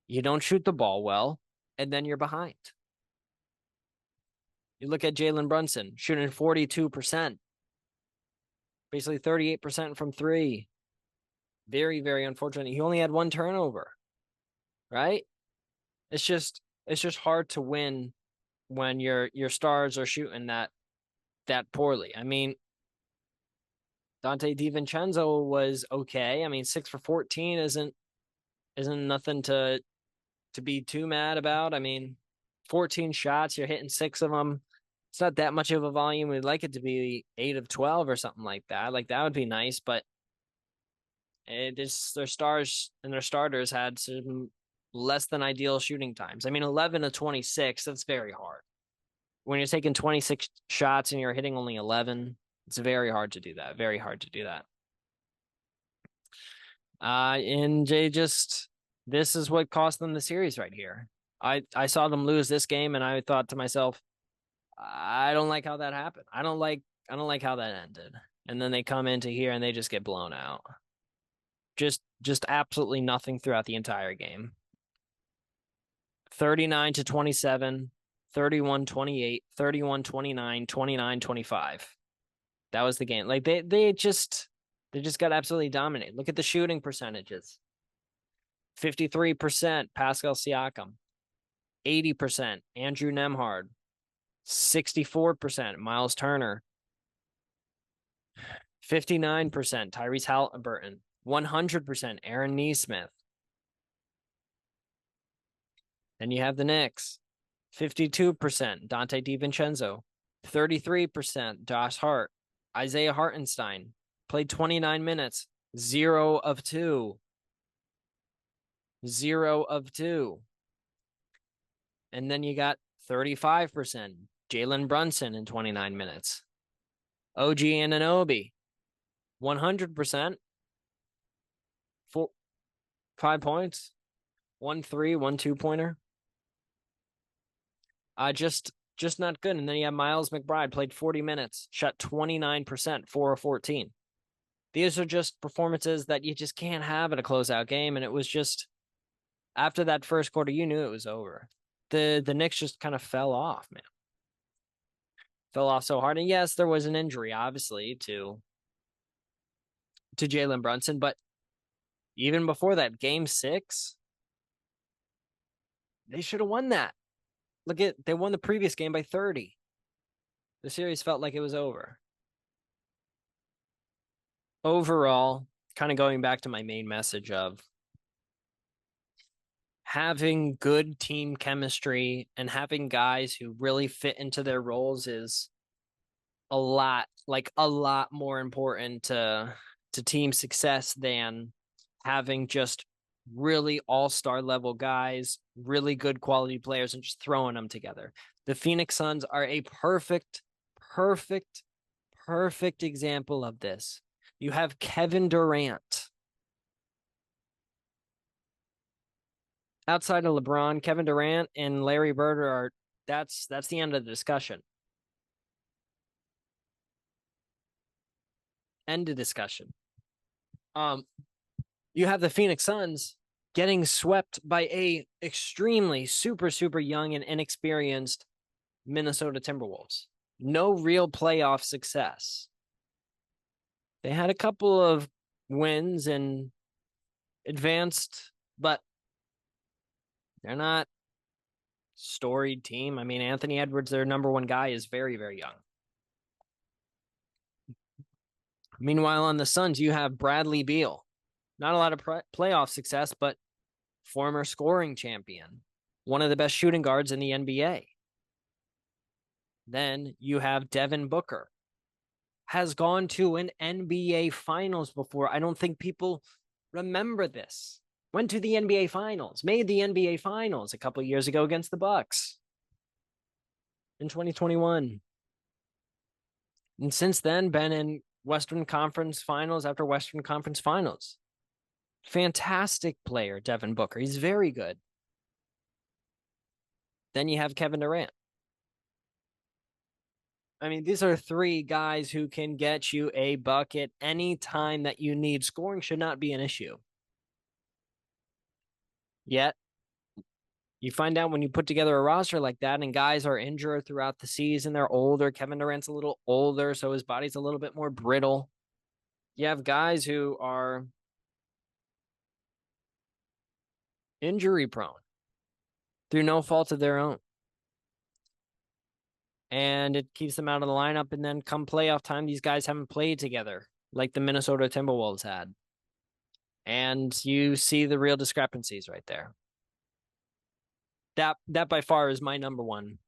you don't shoot the ball well, and then you're behind. You look at Jalen Brunson shooting 42%, basically 38% from 3. Very unfortunate. He only had 1 turnover, right? It's just hard to win when your stars are shooting that poorly. I mean, Dante DiVincenzo was okay. I mean, 6 for 14 isn't nothing to be too mad about. I mean, 14 shots, you're hitting 6 of them. It's not that much of a volume. We'd like it to be 8 of 12 or something like that. Like, that would be nice, but their stars and their starters had some less than ideal shooting times. I mean, 11 of 26, that's very hard. When you're taking 26 shots and you're hitting only 11, it's very hard to do that. Very hard to do that. And this is what cost them the series right here. I saw them lose this game, and I thought to myself, I don't like how that happened. I don't like how that ended. And then they come into here and they just get blown out. Just absolutely nothing throughout the entire game. 39-27, 31-28, 31-29, 29-25. That was the game. Like, they just got absolutely dominated. Look at the shooting percentages. 53% Pascal Siakam, 80% Andrew Nembhard, 64% Miles Turner, 59% Tyrese Halliburton, 100% Aaron Nesmith. Then you have the Knicks, 52% Dante DiVincenzo, 33% Josh Hart, Isaiah Hartenstein played 29 minutes, 0 of 2. 0 of 2. And then you got 35% Jalen Brunson in 29 minutes. OG Anunoby, 100%, 5 points, 1 3, 1 2-pointer. Just not good. And then you have Miles McBride, played 40 minutes, shot 29%, 4 of 14. These are just performances that you just can't have at a closeout game. And it was just, after that first quarter, you knew it was over. The Knicks just kind of fell off, man. Fell off so hard. And yes, there was an injury, obviously, to Jalen Brunson. But even before that, game 6, they should have won that. They won the previous game by 30. The series felt like it was over. Overall, kind of going back to my main message of having good team chemistry and having guys who really fit into their roles is a lot more important to team success than having just really all-star level guys, really good quality players, and just throwing them together. The Phoenix Suns are a perfect example of this. You have Kevin Durant. Outside of LeBron, Kevin Durant and Larry Bird that's the end of the discussion. End of discussion. You have the Phoenix Suns getting swept by a extremely super young and inexperienced Minnesota Timberwolves. No real playoff success. They had a couple of wins and advanced, but they're not storied team. I mean, Anthony Edwards, their number one guy, is very young. Meanwhile, on the Suns, you have Bradley Beal. Not a lot of playoff success, but former scoring champion, one of the best shooting guards in the NBA. Then you have Devin Booker, has gone to an NBA Finals before. I don't think people remember this. Went to the NBA Finals, made the NBA Finals a couple years ago against the Bucks in 2021. And since then, been in Western Conference Finals after Western Conference Finals. Fantastic player, Devin Booker. He's very good. Then you have Kevin Durant. I mean, these are three guys who can get you a bucket anytime that you need. Scoring should not be an issue. Yet, you find out when you put together a roster like that and guys are injured throughout the season, they're older. Kevin Durant's a little older, so his body's a little bit more brittle. You have guys who are injury prone through no fault of their own. And it keeps them out of the lineup. And then come playoff time, these guys haven't played together like the Minnesota Timberwolves had. And you see the real discrepancies right there. That by far is my number one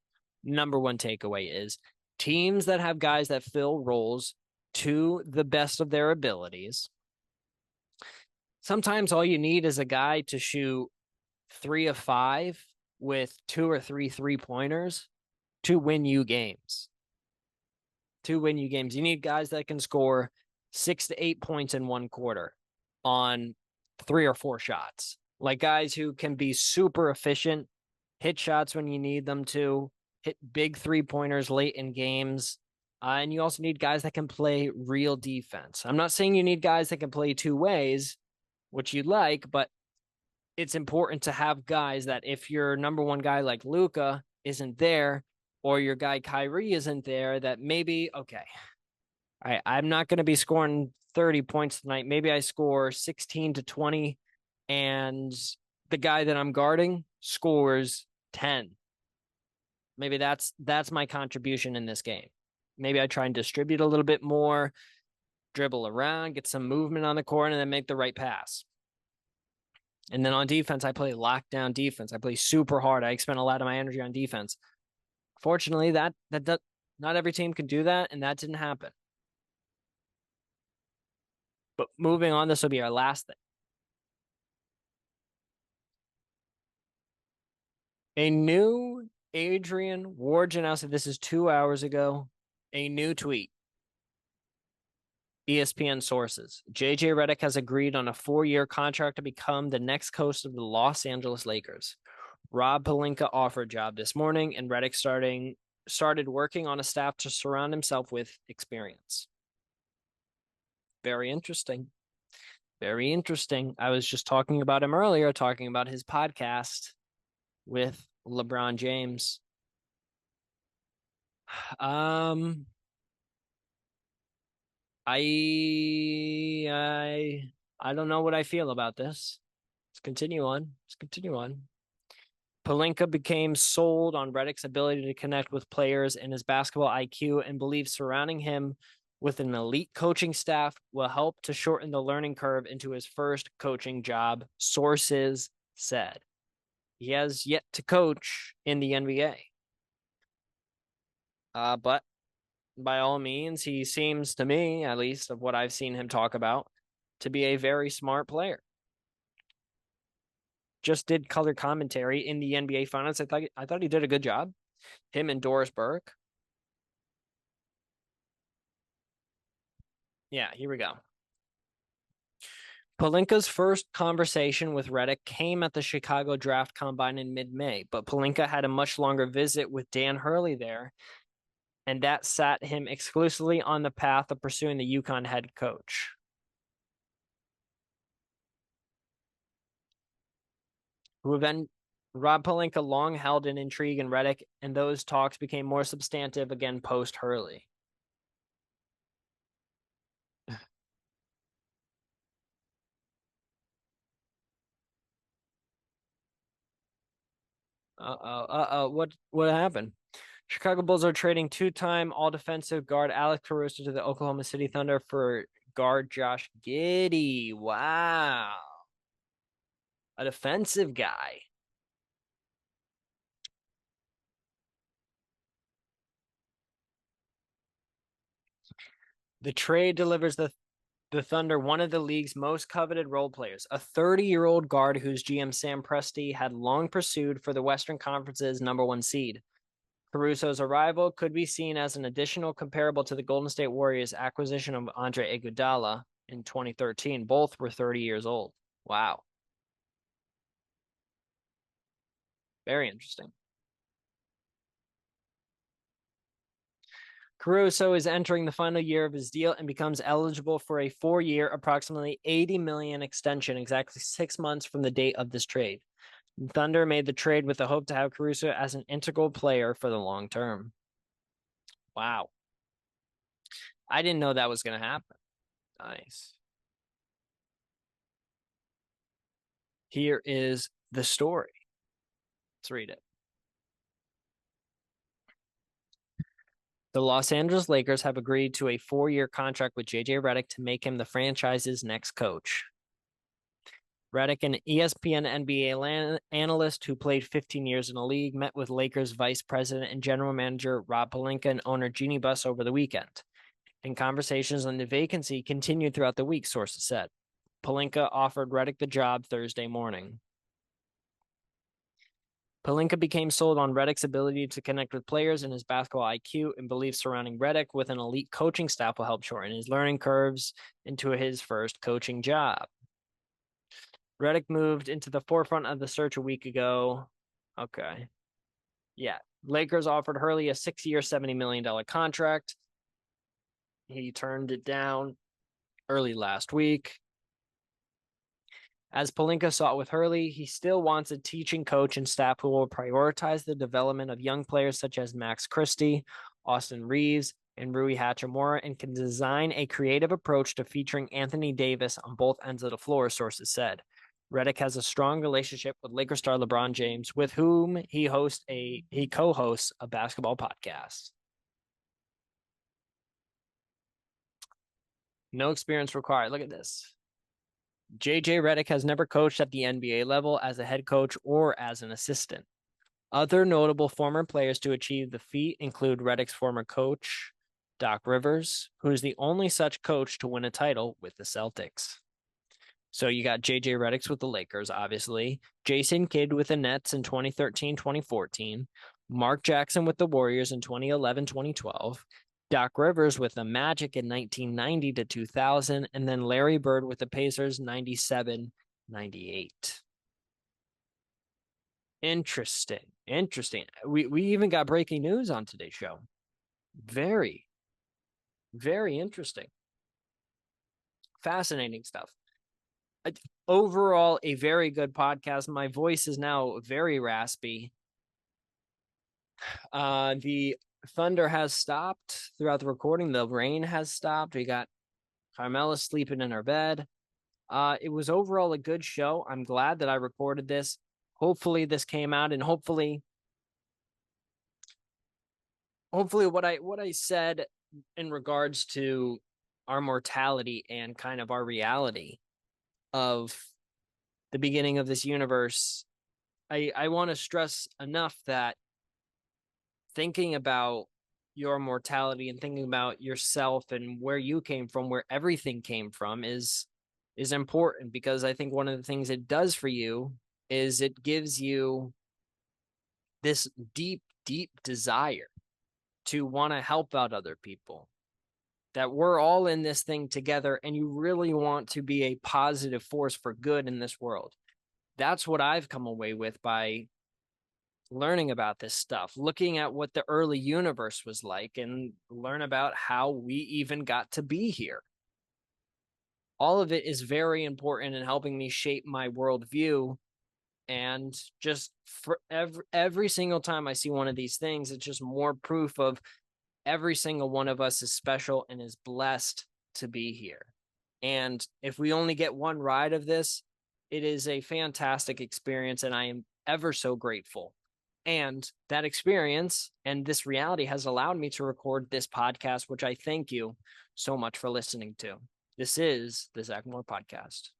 takeaway is teams that have guys that fill roles to the best of their abilities. Sometimes all you need is a guy to shoot 3 of 5 with 2 or 3 3-pointers to win you games. You need guys that can score 6 to 8 points in one quarter on 3 or 4 shots. Like guys who can be super efficient, hit shots when you need them to, hit big 3-pointers late in games. And you also need guys that can play real defense. I'm not saying you need guys that can play two ways, which you like, but it's important to have guys that if your number one guy like Luka isn't there, or your guy Kyrie isn't there, that maybe, okay, I'm not going to be scoring 30 points tonight. Maybe I score 16 to 20, and the guy that I'm guarding scores 10. Maybe that's my contribution in this game. Maybe I try and distribute a little bit more, dribble around, get some movement on the court, and then make the right pass. And then on defense, I play lockdown defense. I play super hard. I expend a lot of my energy on defense. Fortunately, that not every team can do that, and that didn't happen. But moving on, this will be our last thing. A new Adrian Wojnarowski, this is 2 hours ago, a new tweet. ESPN sources. JJ Redick has agreed on a 4-year contract to become the next coach of the Los Angeles Lakers. Rob Pelinka offered a job this morning, and Redick started working on a staff to surround himself with experience. Very interesting. Very interesting. I was just talking about him earlier, talking about his podcast with LeBron James. I don't know what I feel about this. Let's continue on. Pelinka became sold on Redick's ability to connect with players and his basketball IQ and believes surrounding him with an elite coaching staff will help to shorten the learning curve into his first coaching job, sources said. he has yet to coach in the NBA. But by all means, he seems to me, at least of what I've seen him talk about, to be a very smart player. Just did color commentary in the NBA Finals. I thought he did a good job. Him and Doris Burke. Yeah, here we go. Pelinka's first conversation with Redick came at the Chicago Draft Combine in mid-May, but Pelinka had a much longer visit with Dan Hurley there, and that sat him exclusively on the path of pursuing the UConn head coach. Rob Pelinka long held an intrigue in Redick, and those talks became more substantive again post-Hurley. What happened? Chicago Bulls are trading two-time all-defensive guard Alex Caruso to the Oklahoma City Thunder for guard Josh Giddey. Wow. A defensive guy. The trade delivers the Thunder one of the league's most coveted role players, a 30-year-old guard whose GM Sam Presti had long pursued for the Western Conference's #1 seed. Caruso's arrival could be seen as an additional comparable to the Golden State Warriors' acquisition of Andre Iguodala in 2013. Both were 30 years old. Wow. Very interesting. Caruso is entering the final year of his deal and becomes eligible for a 4-year, approximately $80 million extension, exactly 6 months from the date of this trade. Thunder made the trade with the hope to have Caruso as an integral player for the long term. Wow. I didn't know that was going to happen. Nice. Here is the story. Let's read it. The Los Angeles Lakers have agreed to a 4-year contract with JJ Redick to make him the franchise's next coach. Redick, an ESPN NBA analyst who played 15 years in the league, met with Lakers vice president and general manager Rob Pelinka and owner Jeannie Buss over the weekend. And conversations on the vacancy continued throughout the week, sources said. Pelinka offered Redick the job Thursday morning. Pelinka became sold on Redick's ability to connect with players and his basketball IQ, and believes surrounding Redick with an elite coaching staff will help shorten his learning curves into his first coaching job. Redick moved into the forefront of the search a week ago. Okay. Yeah. Lakers offered Hurley a 6-year, $70 million contract. He turned it down early last week. As Pelinka saw with Hurley, he still wants a teaching coach and staff who will prioritize the development of young players such as Max Christie, Austin Reeves, and Rui Hachimura, and can design a creative approach to featuring Anthony Davis on both ends of the floor, sources said. Redick has a strong relationship with Lakers star LeBron James, with whom he co-hosts a basketball podcast. No experience required. Look at this. JJ Redick has never coached at the NBA level as a head coach or as an assistant. Other notable former players to achieve the feat include Redick's former coach, Doc Rivers, who is the only such coach to win a title with the Celtics. So you got JJ Redick with the Lakers, obviously. Jason Kidd with the Nets in 2013-2014. Mark Jackson with the Warriors in 2011-2012. Doc Rivers with the Magic in 1990 to 2000. And then Larry Bird with the Pacers 97-98. Interesting. We even got breaking news on today's show. Very, very interesting. Fascinating stuff. Overall, a very good podcast. My voice is now very raspy. The thunder has stopped throughout the recording. The rain has stopped. We got Carmela sleeping in her bed. It was overall a good show. I'm glad that I recorded this. Hopefully this came out, and hopefully what I said in regards to our mortality and kind of our reality of the beginning of this universe I want to stress enough that thinking about your mortality and thinking about yourself and where you came from, where everything came from is important, because I think one of the things it does for you is it gives you this deep, deep desire to want to help out other people. That we're all in this thing together and you really want to be a positive force for good in this world. That's what I've come away with by learning about this stuff, looking at what the early universe was like and learn about how we even got to be here. All of it is very important in helping me shape my worldview. And just for every single time I see one of these things, it's just more proof of every single one of us is special and is blessed to be here. And if we only get one ride of this, it is a fantastic experience, and I am ever so grateful. And that experience and this reality has allowed me to record this podcast, which I thank you so much for listening to. This is the Zach Moore Podcast.